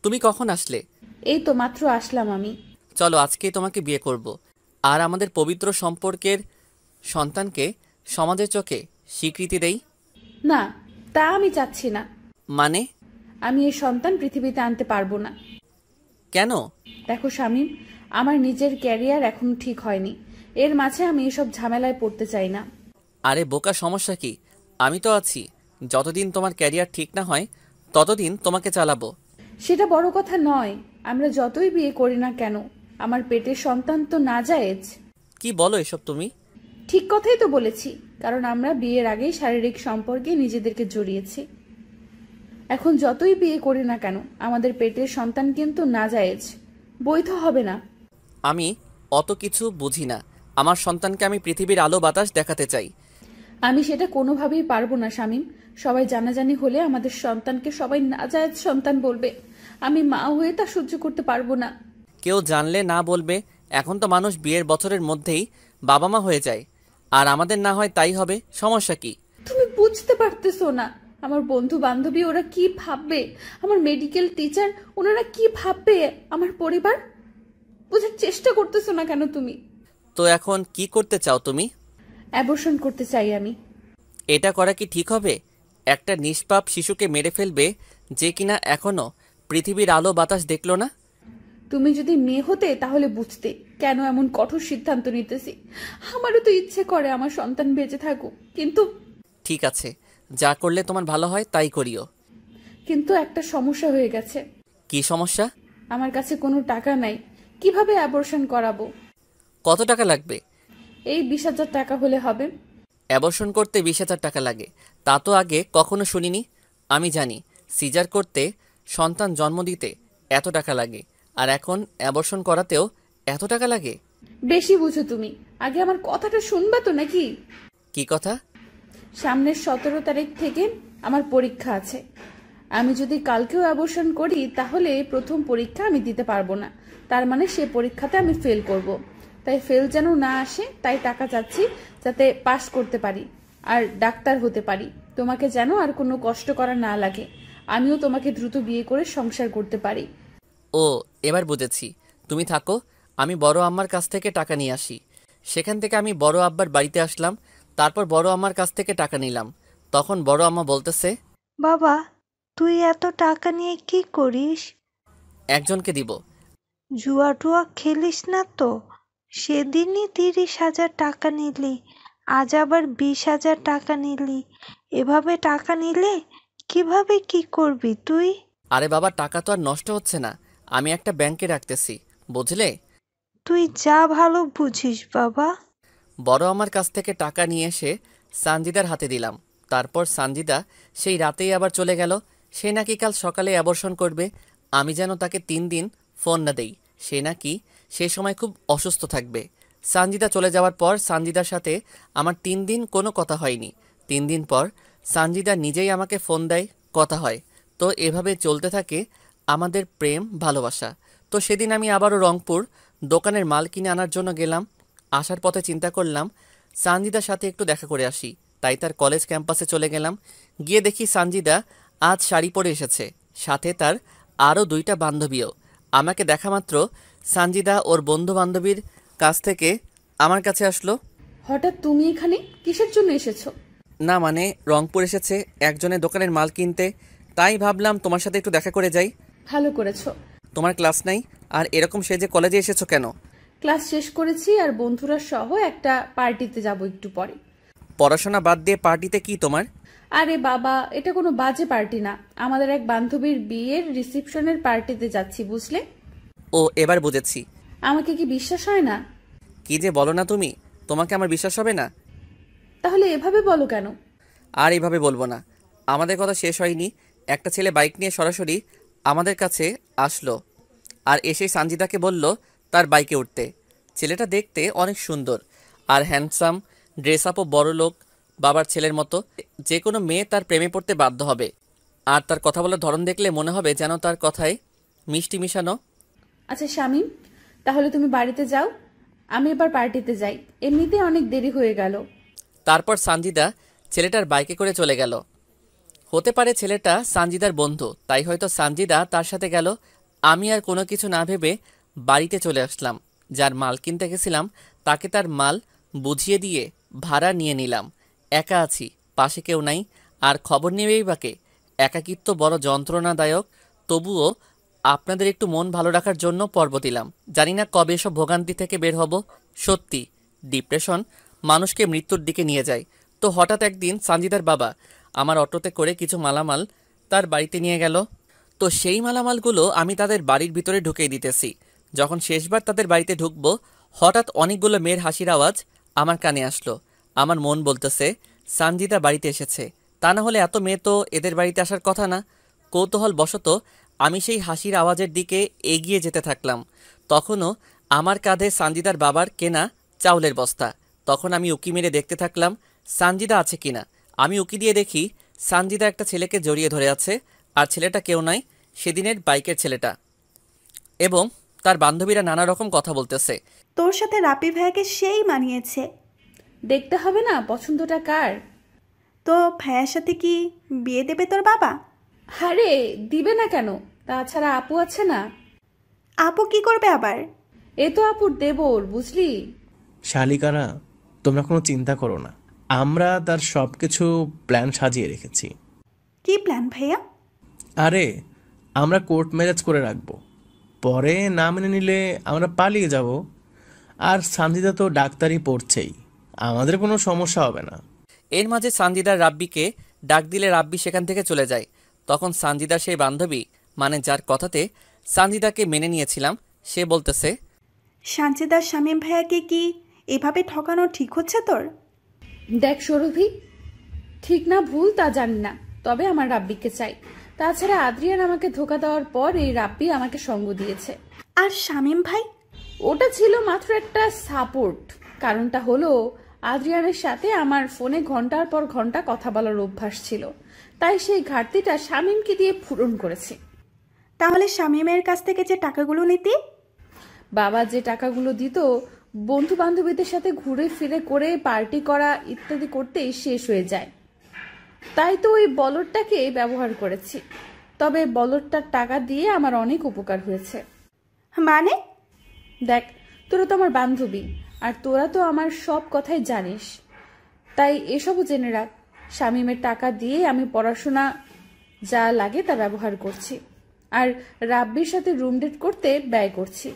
তুমি কখন আসলে? এই তো মাত্র আসলাম আমি। চলো আজকেই তোমাকে বিয়ে করব, আর আমাদের পবিত্র সম্পর্কের সন্তানকে সমাজের চোখে স্বীকৃতি দেই। না, তা আমি চাচ্ছি না। মানে? আমি এই সন্তান পৃথিবীতে আনতে পারবো না। কেন? দেখো শামীম, আমার নিজের ক্যারিয়ার এখনো ঠিক হয়নি, এর মাঝে আমি এসব ঝামেলায় পড়তে চাই না। আরে বোকা, সমস্যা কি? আমি তো আছি। যতদিন তোমার ক্যারিয়ার ঠিক না হয় ততদিন তোমাকে চালাবো। সেটা বড় কথা নয়, আমরা যতই বিয়ে করি না কেন আমার পেটের সন্তান তো নাজায়েজ। কি বলো এসব তুমি? ঠিক কথাই তো বলেছি, কারণ আমরা বিয়ের আগেই শারীরিক সম্পর্কে নিজেদেরকে জড়িয়েছি। এখন যতই বিয়ে করি না কেন আমাদের পেটের সন্তান কিন্তু নাজায়েজ, বৈধ হবে না। আমি অত কিছু বুঝি না। আমার সন্তানকে আমি পৃথিবীর আলো বাতাস দেখাতে চাই। আমি সেটা কোনোভাবেই পারবো না শামীম। সবাই জানাজানি হলে আমাদের সন্তানকে সবাই নাজায়েজ সন্তান বলবে। আমি মা হয়ে তা সহ্য করতে পারবো না। কেউ জানলে না বলবে। এখন তো মানুষ বিয়ের বছরের মধ্যেই বাবা মা হয়ে যায়, আর আমাদের না হয় তাই হবে। সমস্যা কি? তুমি বুঝতে পারতেছো না, আমার বন্ধু বান্ধবী ওরা কি ভাববে, আমার মেডিকেল টিচার ওনারা কি ভাববে, আমার পরিবার। বোঝার চেষ্টা করতেছো না কেন তুমি? তো এখন কি করতে চাও তুমি? অ্যাবর্শন করতে চাই আমি। এটা করা কি ঠিক হবে? একটা নিষ্পাপ শিশুকে মেরে ফেলবে, যে কিনা এখনো পৃথিবীর আলো বাতাস দেখলো না। তুমি যদি মেয়ে হতে তাহলে বুঝতে কেন এমন কঠোর সিদ্ধান্ত নিতেছি। আমারও তো ইচ্ছে করে আমার সন্তান বেঁচে থাকুক, কিন্তু ঠিক আছে, যা করলে তোমার ভালো হয় তাই করিও। কিন্তু একটা সমস্যা হয়ে গেছে। কি সমস্যা? আমার কাছে কোনো টাকা নাই, কিভাবে অ্যাবর্শন করাবো? কত টাকা লাগবে? এই 20,000 টাকা হলে হবে। অ্যাবর্শন করতে 20,000 টাকা লাগে? তা তো আগে কখনো শুনিনি। আমি জানি সিজার করতে, সন্তান জন্ম দিতে এত টাকা লাগে। আর এখন অ্যাবর্শন করাতেও এত টাকা লাগে? বেশি বুঝো তুমি। আগে আমার কথাটা শুনবা তো নাকি? কি কথা? সামনের 17 তারিখ থেকে আমার পরীক্ষা আছে। আমি যদি কালকেও অ্যাবর্শন করি তাহলে প্রথম পরীক্ষা আমি দিতে পারবো না। তার মানে সে পরীক্ষাতে আমি ফেল করব। তাই ফেল যেন না আসে, তাই টাকা চাচ্ছি যাতে পাস করতে পারি আর ডাক্তার হতে পারি। তোমাকে যেন আর কোনো কষ্ট করা না লাগে, আমিও তোমাকে দ্রুত বিয়ে করে সংসার করতে পারি। ও, এবার বুঝেছি। তুমি থাকো, আমি বড় আম্মার কাছ থেকে টাকা নিয়ে আসি। সেখান থেকে আমি বড় আব্বার বাড়িতে আসলাম। তারপর বড় আম্মার কাছ থেকে টাকা নিলাম। তখন বড় আম্মা বলতেছে, বাবা, তুই এত টাকা নিয়ে কি করিস? একজনকে দিব। জুয়া টুয়া খেলিস না তো? সেদিনই 30,000 টাকা নিলি, আজ আবার 20,000 টাকা নিলি। এভাবে টাকা নিলে কিভাবে কি করবি তুই? আরে বাবা, টাকা তো আর নষ্ট হচ্ছে না, আমি একটা ব্যাংকে রাখতেছি, বুঝলে? তুই যা ভালো বুঝিস বাবা। বড় আমার কাছ থেকে টাকা নিয়ে এসে সানজিদার হাতে দিলাম। তারপর সানজিদা সেই রাতেই আবার চলে গেল। সে নাকি কাল সকালে অ্যাবর্শন করবে। আমি যেন তাকে 3 দিন ফোন না দেই। সে নাকি সেই সময় খুব অসুস্থ থাকবে। সানজিদা চলে যাওয়ার পর সানজিদার সাথে আমার 3 দিন কোনো কথা হয়নি। 3 দিন পর সানজিদা নিজেই আমাকে ফোন দেয়, কথা হয়। তো এভাবে চলতে থাকে আমাদের প্রেম ভালোবাসা। তো সেদিন আমি আবারও রংপুর দোকানের মাল কিনে আনার জন্য গেলাম। আসার পথে চিন্তা করলাম সানজিদার সাথে একটু দেখা করে আসি। তাই তার কলেজ ক্যাম্পাসে চলে গেলাম। গিয়ে দেখি সানজিদা আজ শাড়ি পরে এসেছে, সাথে তার আরও 2টা বান্ধবীও। আমাকে দেখা মাত্র সানজিদা ওর বন্ধু বান্ধবীর কাছ থেকে আমার কাছে আসলো। হঠাৎ তুমি এখানে কিসের জন্য এসেছো? না মানে, রংপুর এসেছে একজনের দোকানের মাল কিনতে, তাই ভাবলাম তোমার সাথে একটু দেখা করে যাই। ভালো করেছো। তোমার ক্লাস নাই, আর এরকম সেজে কলেজে এসেছো কেন? ক্লাস শেষ করেছি আর বন্ধুরা সহ একটা পার্টিতে যাব একটু পরে। পড়াশোনা বাদ দিয়ে পার্টিতে কি তোমার? আরে বাবা, এটা কোনো বাজে পার্টি না, আমাদের এক বান্ধবীর বিয়ের রিসেপশনের পার্টিতে যাচ্ছি, বুঝলে? ও, এবার বুঝেছি। আমাকে কি বিশ্বাস হয় না? কি যে বলো না তুমি, তোমাকে আমার বিশ্বাস হবে না? তাহলে এভাবে বলো কেন? আর এইভাবে বলবো না। আমাদের কথা শেষ হয়নি, একটা ছেলে বাইক নিয়ে সরাসরি আমাদের কাছে আসলো আর এসেই সানজিদাকে বলল তার বাইকে উঠতে। ছেলেটা দেখতে অনেক সুন্দর আর হ্যান্ডসাম, ড্রেস আপও বড় লোক বাবার ছেলের মতো। যে কোনো মেয়ে তার প্রেমে পড়তে বাধ্য হবে। আর তার কথা বলার ধরন দেখলে মনে হবে যেন তার কথায় মিষ্টি মিশানো। আচ্ছা শামীম, তাহলে তুমি বাড়িতে যাও, আমি এবার পার্টিতে যাই, এমনিতে অনেক দেরি হয়ে গেল। তারপর সানজিদা ছেলেটার বাইকে করে চলে গেল। হতে পারে ছেলেটা সানজিদার বন্ধু, তাই হয়তো সানজিদা তার সাথে গেল। আমি আর কোনো কিছু না ভেবে বাড়িতে চলে আসলাম। যার মাল কিনতে গেছিলাম তাকে তার মাল বুঝিয়ে দিয়ে ভাড়া নিয়ে নিলাম। একা আছি, পাশে কেউ নাই, আর খবর নেবেই বাকে। একাকিত্ব বড় যন্ত্রণাদায়ক, তবুও আপনাদের একটু মন ভালো রাখার জন্য পর্ব দিলাম। জানি না কবে এসব ভোগান্তি থেকে বের হব। সত্যি, ডিপ্রেশন মানুষকে মৃত্যুর দিকে নিয়ে যায়। তো হঠাৎ একদিন সানজিদার বাবা আমার অটোতে করে কিছু মালামাল তার বাড়িতে নিয়ে গেল। তো সেই মালামালগুলো আমি তাদের বাড়ির ভিতরে ঢুকিয়ে দিতেছি। যখন শেষবার তাদের বাড়িতে ঢুকবো, হঠাৎ অনেকগুলো মেয়ের হাসির আওয়াজ আমার কানে আসলো। আমার মন বলতেছে সানজিদা বাড়িতে এসেছে, তা না হলে এত মেয়ে তো এদের বাড়িতে আসার কথা না। কৌতূহল বশত আমি সেই হাসির আওয়াজের দিকে এগিয়ে যেতে থাকলাম। তখনও আমার কাঁধে সানজিদার বাবার কেনা চাউলের বস্তা। তখন আমি উকি মেরে দেখতে থাকলাম সানজিদা আছে কিনা। আমি উকি দিয়ে দেখি সানজিদা একটা ছেলেকে জড়িয়ে ধরে আছে, আর ছেলেটা কেউ নয়, সেদিনের বাইকের ছেলেটা। এবং তার বান্ধবীরা নানা রকম কথা বলতেছে। তোর সাথে রাপি ভাইয়াকে সেই মানিয়েছে। দেখতে হবে না পছন্দটা কার? তো ভাইয়ার সাথে কি বিয়ে দেবে তোর বাবা? আরে দিবে না কেন, তাছাড়া আপু আছে না। আপু কি করবে আবার? এ তো আপুর দেবর, বুঝলি? শালিকারা, তোমরা কোনো চিন্তা করো না, আমরা তার সব কিছু প্ল্যান সাজিয়ে রেখেছি। কি প্ল্যান ভাইয়া? আরে, আমরা কোর্ট ম্যারেজ করে রাখবো, পরে না মেনে নিলে আমরা পালিয়ে যাব। আর সানজিদা তো ডাক্তারি পড়ছেই, আমাদের কোনো সমস্যা হবে না। এর মাঝে সানজিদার রাব্বিকে ডাক দিলে রাব্বি সেখান থেকে চলে যায়। তখন সানজিদার সেই বান্ধবী, মানে যার কথাতে সানজিদাকে মেনে নিয়েছিলাম, সে বলতেছে, সানজিদার শামীম ভাইয়াকে কি এভাবে ঠকানো ঠিক হচ্ছে তোর? দেখ সৌরভী, ঠিক না ভুল তা জানি না, তবে আমার রাব্বিকে চাই। তাছাড়া আদ্রিয়ান আমাকে ধোকা দেওয়ার পর এই রাব্বি আমাকে সঙ্গ দিয়েছে। আর শামীম ভাই? ওটা ছিল মাত্র একটা সাপোর্ট। কারণটা হলো আদ্রিয়ানের সাথে আমার ফোনে ঘন্টার পর ঘন্টা কথা বলার অভ্যাস ছিল, তাই সেই ঘাটতিটা শামীমকে দিয়ে পূরণ করেছি। তাহলে শামীমের কাছ থেকে যে টাকাগুলো নিতি? বাবা যে টাকাগুলো দিত বন্ধু বান্ধবীদের সাথে ঘুরে ফিরে করে পার্টি করা ইত্যাদি করতেই শেষ হয়ে যায়, তাই তো ওই বলদটাকে ব্যবহার করেছি। তবে বলদটার টাকা দিয়ে আমার অনেক উপকার হয়েছে। মানে? দেখ, তোরা তো আমার বান্ধবী, আর তোরা তো আমার সব কথাই জানিস, তাই এসবও জেনে রাখ। শামীমের টাকা দিয়ে আমি পড়াশোনা যা লাগে তা ব্যবহার করছি, আর রাব্বির সাথে রুম ডেট করতে ব্যয় করছি।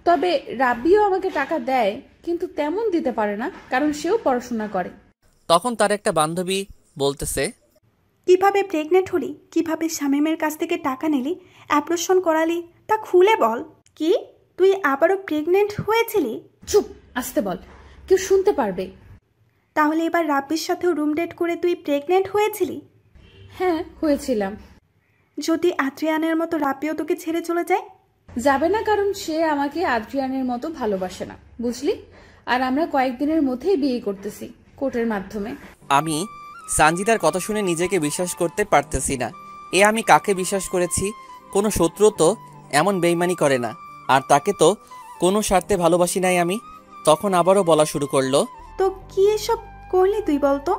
তবে রাব্বিও আমাকে টাকা দেয়, কিন্তু তেমন দিতে পারে না, কারণ সেও পড়াশোনা করে। তখন তার একটা বান্ধবী বলতেছে, কিভাবে প্রেগনেন্ট হলি, কিভাবে শামীমের কাছ থেকে টাকা নিলি, অ্যাপ্রেশন করালি, তা খুলে বল। কি, তুই আবারও প্রেগনেন্ট হয়েছিলি? চুপ, আসতে বল, কেউ শুনতে পারবে। তাহলে এবার রাব্বির সাথেও রুম ডেট করে তুই প্রেগনেন্ট হয়েছিলি? হ্যাঁ, হয়েছিলাম। যদি আদ্রিয়ানের মতো রাব্বিও তোকে ছেড়ে চলে যায়? যাবে না, কারণ সে আমাকে আদ্রিয়ানের মতো ভালোবাসে না, বুঝলি? আর আমরা কয়েকদিনের মধ্যেই বিয়ে করতেছি, কোর্টের মাধ্যমে। আমি সানজিদার কথা শুনে নিজেকে বিশ্বাস করতে পারতেছি না। আমি কাকে বিশ্বাস করেছি? কোনো শত্রু তো এমন বেইমানি করে না, আর তাকে তো কোনো স্বার্থে ভালোবাসি নাই আমি। তখন আবারও বলা শুরু করলো, তো কি এসব করলি তুই বলতো?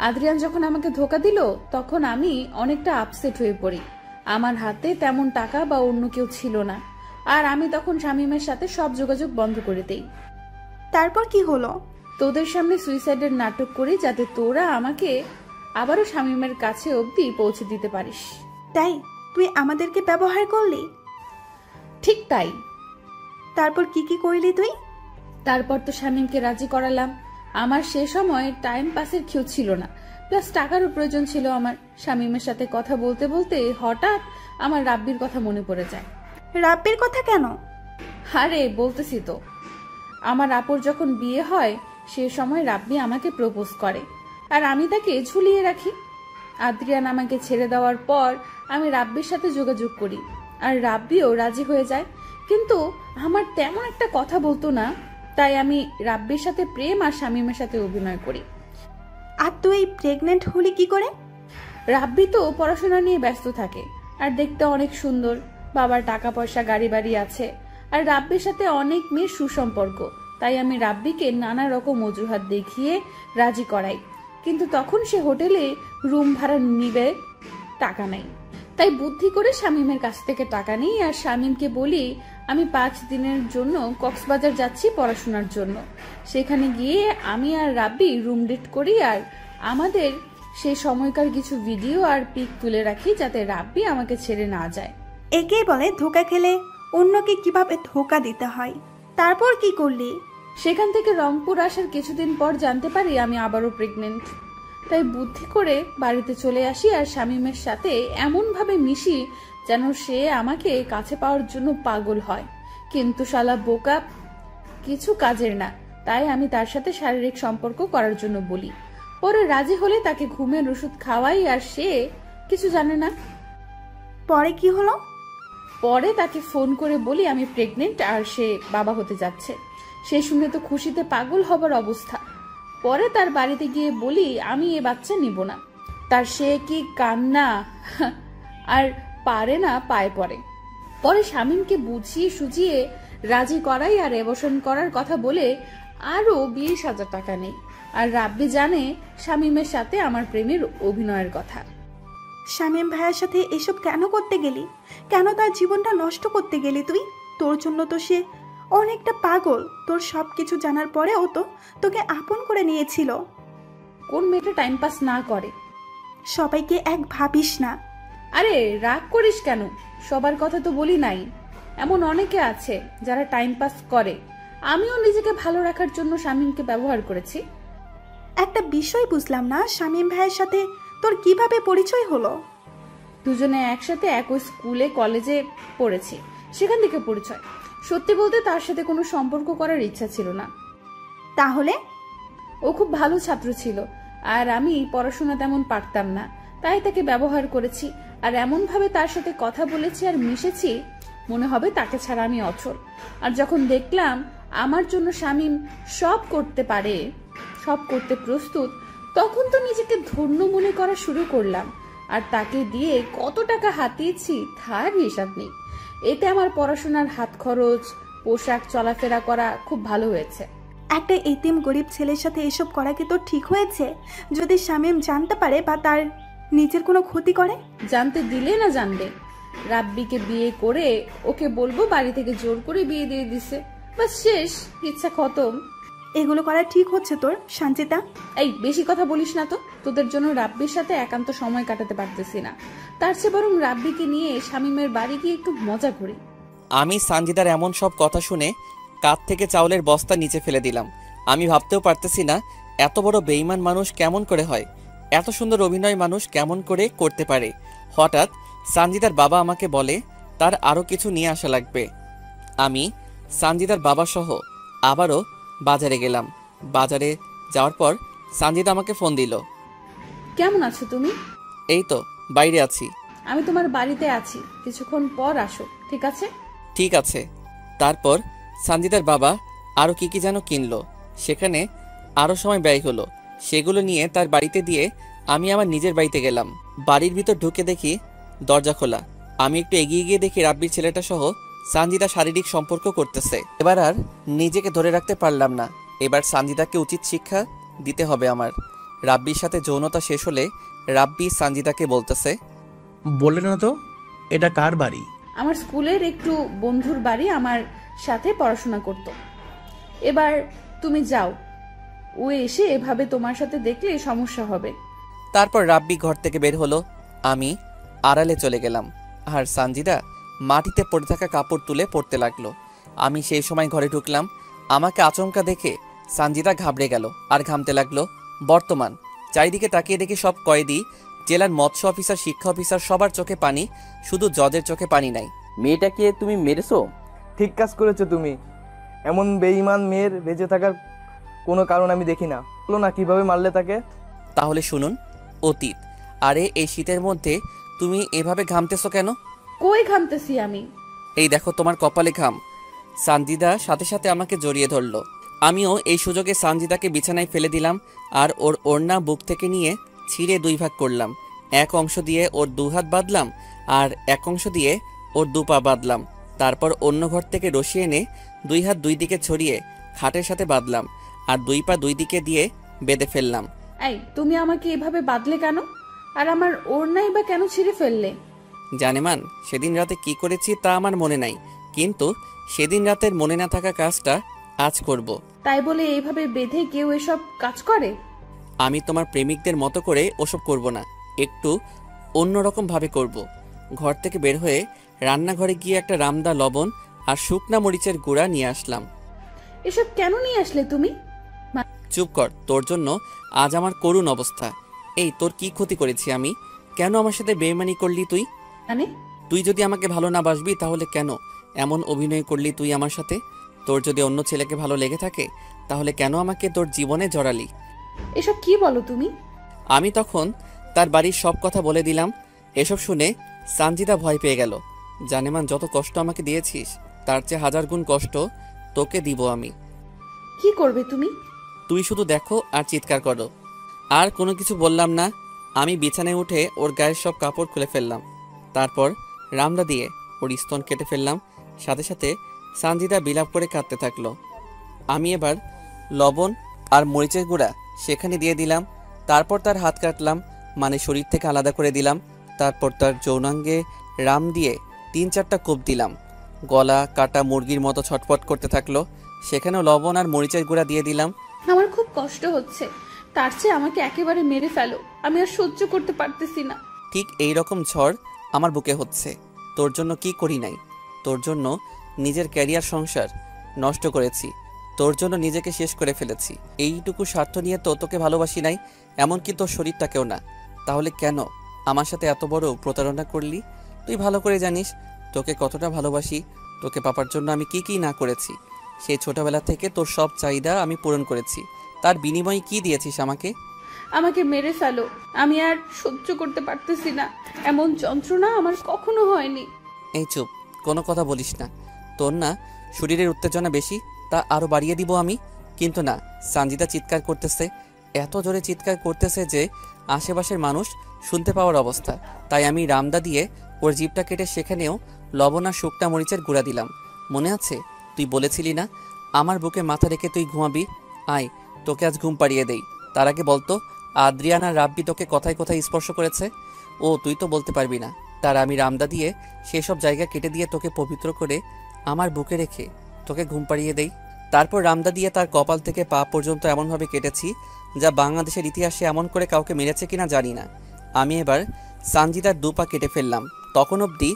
আদ্রিয়ান যখন আমাকে ধোকা দিল তখন আমি অনেকটা আপসেট হয়ে পড়ি। আমার হাতে তেমন টাকা বা অন্য কেউ ছিল না, আর আমি তখন শামীমের সাথে সব যোগাযোগ বন্ধ করে দেই। তারপর কি হলো? তোদের সামনে সুইসাইডের নাটক করি, যাতে তোরা আমাকে আবারও শামীমের কাছে অবধি পৌঁছে দিতে পারিস। তাই তুই আমাদেরকে ব্যবহার করলি? ঠিক তাই। তারপর কি কি করলি তুই? তারপর তো শামীমকে রাজি করালাম। আমার সে সময় টাইম পাসের কেউ ছিল না, প্লাস টাকারও প্রয়োজন ছিল আমার। শামীমের সাথে কথা বলতে বলতে হঠাৎ আমার রাব্বির কথা মনে পড়ে যায়। রাব্বির কথা কেন? আরে বলতেছি তো, আমার আপুর যখন বিয়ে হয় সে সময় রাব্বি আমাকে প্রপোজ করে, আর আমি তাকে ঝুলিয়ে রাখি। আদ্রিয়ান আমাকে ছেড়ে দেওয়ার পর আমি রাব্বির সাথে যোগাযোগ করি, আর রাব্বিও রাজি হয়ে যায়, কিন্তু আমার তেমন একটা কথা বলতো না, তাই আমি রাব্বির সাথে প্রেম আর শামীমের সাথে অভিনয় করি। আর তুই প্রেগনেন্ট হলি কি করে? রাব্বি তো পড়াশোনা নিয়ে ব্যস্ত থাকে, আর দেখতে অনেক সুন্দর, বাবার টাকা পয়সা গাড়ি বাড়ি আছে, আর রাব্বির সাথে অনেক মেয়ের সুসম্পর্ক, তাই আমি রাব্বিকে নানা রকম অজুহাত দেখিয়ে রাজি করাই। কিন্তু তখন সে হোটেলে রুম ভাড়া নিবে, টাকা নাই, তাই বুদ্ধি করে শামীমের কাছ থেকে টাকা নিই, আর শামীমকে বলি আমি 5 দিনের জন্য কক্সবাজার যাচ্ছি পড়াশোনার জন্য। সেখানে গিয়ে আমি আর রাব্বি রুম ডেট করি, আর আমাদের সেই সময়কার কিছু ভিডিও আর পিক তুলে রাখি, যাতে রাব্বি আমাকে ছেড়ে না যায়। একেই বলে ধোকা খেলে অন্যকে কিভাবে ধোকা দিতে হয়। তারপর কি করলি? সেখান থেকে রংপুর আসার কিছুদিন পর জানতে পারি আমি আবারও প্রেগনেন্ট। তাই বুদ্ধি করে বাড়িতে চলে আসি, আর শামীমের সাথে এমনভাবে মিশি যেন সে আমাকে কাছে পাওয়ার জন্য পাগল হয়। কিন্তু শালা বোকা, কিছু কাজের না, তাই আমি তার সাথে শারীরিক সম্পর্ক করার জন্য বলি। পরে রাজি হলে তাকে ঘুমের ওষুধ খাওয়াই, আর সে কিছু জানে না। পরে কি হলো? পরে তাকে ফোন করে বলি আমি প্রেগনেন্ট আর সে বাবা হতে যাচ্ছে। সে শুনে তো খুশিতে পাগল হবার অবস্থা। পরে তার বাড়িতে গিয়ে বলি আমি এ বাচ্চা নিব না। তার সে কি কান্না, আর পারে না পায়ে পড়ে। পরে শামীমকে বুঝিয়ে সুজিয়ে রাজি করাই, আর অ্যাবর্শন করার কথা বলে আরো 20,000 টাকা নেই। আর রাব্বি জানে শামীমের সাথে আমার প্রেমের অভিনয়ের কথা। শামীম ভাইয়ের সাথে এসব কেন করতে গেলি? কেন তার জীবনটা নষ্ট করতে গেলি তুই? তোর জন্য তো সে অনেকটা পাগল। তোর সব কিছু জানার পরে ও তো তোকে আপন করে নিয়েছিল। কোন মেয়েটা টাইম পাস না করে? সবাইকে এক ভাবিস না। আরে রাগ করিস কেন? সবার কথা তো বলি নাই, এমন অনেকে আছে যারা টাইম পাস করে। আমিও নিজেকে ভালো রাখার জন্য শামীমকে ব্যবহার করেছি। একটা বিষয় বুঝলাম না, শামীম ভাইয়ের সাথে তোর কিভাবে পরিচয় হলো? দুজনে একসাথে একই স্কুলে কলেজে পড়েছি, সেখান থেকে পরিচয়। সত্যি বলতে তার সাথে কোনো সম্পর্ক করার ইচ্ছা ছিল না। তাহলে? ও খুব ভালো ছাত্র ছিল, আর আমি পড়াশোনা তেমন পারতাম না, তাই তাকে ব্যবহার করেছি। আর এমন ভাবে তার সাথে কথা বলেছি আর মিশেছি মনে হবে তাকে ছাড়া আমি অচল। আর যখন দেখলাম আমার জন্য শামীম সব করতে পারে, সব করতে প্রস্তুত, তখন তো নিজেকে ধন্য মনে করা শুরু করলাম। আর তাকে দিয়ে কত টাকা হাতিয়েছি তার হিসাব নেই। এতে আমার পড়াশোনার হাত খরচ, পোশাক, চলাফেরা করা খুব ভালো হয়েছে। একটা এতিম গরিব ছেলের সাথে এসব করা কি তোর ঠিক হয়েছে? যদি শামীম জানতে পারে বা তার নিজের কোনো ক্ষতি করে? জানতে দিলে না জানবে, রাব্বিকে বিয়ে করে ওকে বলবো বাড়ি থেকে জোর করে বিয়ে দিয়ে দিছে, বাস শেষ, ইচ্ছা খতম। এগুলো করা ঠিক হচ্ছে তোর, সঞ্চিতা? এই বেশি কথা বলিস না তো। তোদের জন্য রাব্বির সাথে একান্ত সময় কাটাতে পারতেছি না, তার চেয়ে বরং রাব্বিকে নিয়ে শামীমের বাড়ি গিয়ে একটু মজা করি। আমি সানজিদার এমন সব কথা শুনে কাঁধ থেকে চাউলের বস্তা নিচে ফেলে দিলাম। আমি ভাবতেও পারতেছি না এত বড় বেঈমান মানুষ কেমন করে হয়, এত সুন্দর অভিনয় মানুষ কেমন করে করতে পারে। হঠাৎ সানজিদার বাবা আমাকে বলে তার আরও কিছু নিয়ে আসা লাগবে। আমি সানজিদার বাবা সহ আবারও বাজারে গেলাম। বাজারে যাওয়ার পর সানজিদা আমাকে ফোন দিল। কেমন আছো তুমি? এই তো বাইরে আছি। আমি তোমার বাড়িতে আছি, কিছুক্ষণ পর আসো, ঠিক আছে? ঠিক আছে। তারপর সানজিদার বাবা আরও কি কি যেন কিনলো, সেখানে আরও সময় ব্যয় হলো। সেগুলো নিয়ে তার বাড়িতে দিয়ে আমি আমার নিজের বাড়িতে গেলাম। বাড়ির ভিতর ঢুকে দেখি দরজা খোলা। আমি একটু এগিয়ে গিয়ে দেখি রাব্বির ছেলেটা সহ সানজিদা শারীরিক সম্পর্ক করতেছে। এবার আর নিজেকে ধরে রাখতে পারলাম না। এবার সানজিদাকে উচিত শিক্ষা দিতে হবে আমার। রাব্বির সাথে যৌনতা শেষ হলে রাব্বি সানজিদাকে বলতেছে, বললে না তো এটা কার বাড়ি? আমার স্কুলের একটু বন্ধুর বাড়ি, আমার সাথে পড়াশোনা করত। এবার তুমি যাও, ও এসে এভাবে তোমার সাথে দেখলে সমস্যা হবে। তারপর রাব্বি ঘর থেকে বের হলো। আমি আড়ালে চলে গেলাম আর সানজিদা মাটিতে পড়ে থাকা কাপড় তুলে পড়তে লাগলো। আমি সেই সময় ঘরে ঢুকলাম। আমাকে আচমকা দেখে সানজিদা ঘাবড়ে গেল আর ঘামতে লাগলো। বর্তমান চারিদিকে তাকিয়ে দেখি সব কয়েদি, জেলার মৎস্য অফিসার, শিক্ষা অফিসার, সবার চোখে পানি, শুধু জজের চোখে পানি নাই। মেয়েটাকে তুমি মেরেছো? ঠিক কাজ করেছো তুমি। এমন বেঈমান মেয়ের বেঁচে থাকার কোনো কারণ আমি দেখি না। বলো না কিভাবে মারলে তাকে? তাহলে শুনুন অতীত। আরে এই শীতের মধ্যে তুমি এভাবে ঘামতেছো কেন? কই ঘামতেছি আমি? এই দেখো তোমার কপালে ঘাম। সানজিদা সাথে সাথে আমাকে জড়িয়ে ধরলো। আমিও এই সুযোগে সানজিদাকে বিছানায় ফেলে দিলাম আর ওর ওড়না বুক থেকে নিয়ে ছিঁড়ে দুই ভাগ করলাম। এক অংশ দিয়ে ওর দু হাত বাঁধলাম আর এক অংশ দিয়ে ওর দু পা বাঁধলাম। তারপর অন্য ঘর থেকে রশি এনে দুই হাত দুই দিকে ছড়িয়ে খাটের সাথে বাঁধলাম আর দুই পা দুই দিকে দিয়ে বেঁধে ফেললাম। এই তুমি আমাকে এভাবে বাঁধলে কেন? আর আমার ওড়নাই বা কেন ছিঁড়ে ফেললে? জানেমান সেদিন রাতে কি করেছি তা আমার মনে নাই, কিন্তু সেদিন রাতের মনে না থাকা কাজটা আজ করব। তাই বলে এইভাবে বেঁধে কেউ এসব কাজ করে? আমি তোমার প্রেমিকদের মতো করে ওসব করব না, একটু অন্যরকম ভাবে করব। ঘর থেকে বের হয়ে রান্নাঘরে গিয়ে একটা রামদা লবণ আর শুকনা মরিচের গুঁড়া নিয়ে আসলাম। এসব কেন নিয়ে আসলে তুমি? চুপ কর, তোর জন্য আজ আমার করুণ অবস্থা। এই তোর কি ক্ষতি করেছি আমি? কেন আমার সাথে বেইমানি করলি তুই? মানে? তুই যদি আমাকে ভালো না বাসবি তাহলে কেন এমন অভিনয় করলি তুই আমার সাথে? তোর যদি অন্য ছেলেকে ভালো লেগে থাকে তাহলে কেন আমাকে তোর জীবনে জড়ালি? এসব কি বলো তুমি? আমি তখন তার বাড়ির সব কথা বলে দিলাম। এসব শুনে সানজিদা ভয় পেয়ে গেল। জানেমান যত কষ্ট আমাকে দিয়েছিস তার চেয়ে 1000 গুণ কষ্ট তোকে দিব আমি। কি করবে তুমি? তুই শুধু দেখো আর চিৎকার করো। আর কোনো কিছু বললাম না। আমি বিছানায় উঠে ওর গায়ের সব কাপড় খুলে ফেললাম। তারপর রামদা দিয়ে ওর স্তন কেটে ফেললাম। সাথে সাথে সানজিদা বিলাপ করে কাঁদতে থাকলো। আমি এবার লবণ আর মরিচের গুঁড়া সেখানে দিয়ে দিলাম। তারপর তার হাত কাটলাম, মানে শরীর থেকে আলাদা করে দিলাম। তারপর তার যৌনাঙ্গে রাম দিয়ে 3-4টা কোপ দিলাম। গলা কাটা মুরগির মতো ছটফট করতে থাকলো। সেখানেও লবণ আর মরিচের গুঁড়া দিয়ে দিলাম। আমার খুব কষ্ট হচ্ছে, তার চেয়ে আমাকে একেবারে মেরে ফেলো, আমি আর সহ্য করতে পারতেছি না। ঠিক এই রকম ঝড় আমার বুকে হচ্ছে। তোর জন্য কি করি নাই? তোর জন্য নিজের ক্যারিয়ার সংসার নষ্ট করেছি, তোর জন্য নিজেকে শেষ করে ফেলেছি। এইটুকু স্বার্থ নিয়ে তো তোকে ভালোবাসি নাই, এমনকি তোর শরীরটাকেও না। তাহলে কেন আমার সাথে এত বড় প্রতারণা করলি? তুই ভালো করে জানিস তোকে কতটা ভালোবাসি। তোকে পাবার জন্য আমি কি কি না করেছি। সেই ছোটবেলা থেকে তোর সব চাহিদা আমি পূরণ করেছি। তার বিনিময়ে কি দিয়েছিস আমাকে? আমাকে মেরে ফেলো, আমি আর সহ্য করতে পারতেছি না। এমন যন্ত্রণা আমার কখনো হয়নি। এই চুপ, কোনো কথা বলিস না। তোর না শরীরের উত্তেজনা বেশি, তা আরও বাড়িয়ে দিব আমি। কিন্তু না, সানজিদা চিৎকার করতেছে, এত জোরে চিৎকার করতেছে যে আশেপাশের মানুষ শুনতে পাওয়ার অবস্থা। তাই আমি রামদা দিয়ে ওর জিভটা কেটে সেখানেও লবণ আর শুকনা মরিচের গুঁড়া দিলাম। মনে আছে তুই বলেছিলি না আমার বুকে মাথা রেখে তুই ঘুমাবি? আয় তোকে আজ ঘুম পাড়িয়ে দেই। তার আগে বলতো আদ্রিয়ান আর রাব্বি তোকে কোথায় কোথায় স্পর্শ করেছে? ও তুই তো বলতে পারবি না। তার আমি রামদা দিয়ে সেসব জায়গা কেটে দিয়ে তোকে পবিত্র করে আমার বুকে রেখে তোকে ঘুম পাড়িয়ে দেই। তারপর রামদা দিয়ে তার কপাল থেকে পা পর্যন্ত এমনভাবে কেটেছি যা বাংলাদেশের ইতিহাসে এমন করে কাউকে মেরেছে কিনা জানি না। আমি এবার সানজিদার দু পা কেটে ফেললাম। তখন অবধি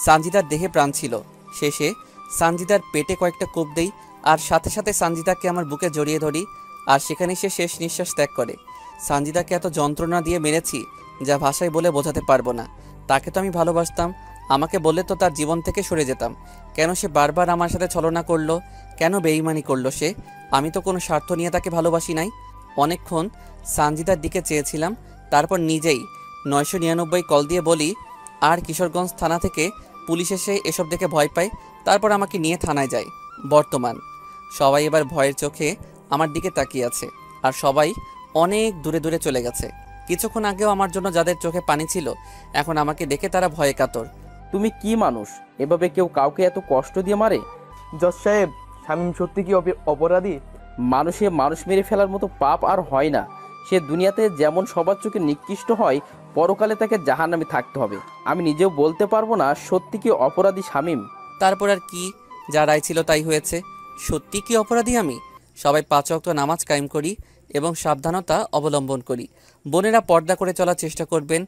সানজিদার দেহে প্রাণ ছিল। শেষে সানজিদার পেটে কয়েকটা কোপ দেই আর সাথে সাথে সানজিদাকে আমার বুকে জড়িয়ে ধরি, আর সেখানে সে শেষ নিঃশ্বাস ত্যাগ করে। সানজিদাকে এত যন্ত্রণা দিয়ে মেরেছি যা ভাষায় বলে বোঝাতে পারবো না। তাকে তো আমি ভালোবাসতাম, আমাকে বললে তো তার জীবন থেকে সরে যেতাম। কেন সে বারবার আমার সাথে ছলনা করলো? কেন বেইমানি করলো সে? আমি তো কোনো স্বার্থ নিয়ে তাকে ভালোবাসি নাই। অনেকক্ষণ সানজিদার দিকে চেয়েছিলাম, তারপর নিজেই 999 কল দিয়ে বলি আর কিশোরগঞ্জ থানা থেকে পুলিশ এসে এসব দেখে ভয় পায়, তারপর আমাকে নিয়ে থানায় যায়। বর্তমান সবাই এবার ভয়ের চোখে আমার দিকে তাকিয়ে আছে, আর সবাই অনেক দূরে দূরে চলে গেছে। কিছুক্ষণ আগেও আমার জন্য যাদের চোখে পানি ছিল এখন আমাকে দেখে তারা ভয়ে কাতর। তুমি কি মানুষ? এভাবে কেউ কাউকে এত কষ্ট দিয়ে মারে? জজ সাহেব, শামীম সত্যি কি অপরাধী? মানুষে মানুষ মেরে ফেলার মতো পাপ আর হয় না। সে দুনিয়াতে যেমন সবার চোখে নিকৃষ্ট হয়, পরকালে তাকে জাহান্নামে থাকতে হবে। আমি নিজেও বলতে পারবো না সত্যি কি অপরাধী শামীম। তারপর আর কি, যা রায় ছিল তাই হয়েছে। সত্যি কি অপরাধী আমি? সবাই 5 ওয়াক্ত নামাজ কায়েম করি এবং সাবধানতা অবলম্বন করি। বোনেরা পর্দা করে চলার চেষ্টা করবেন।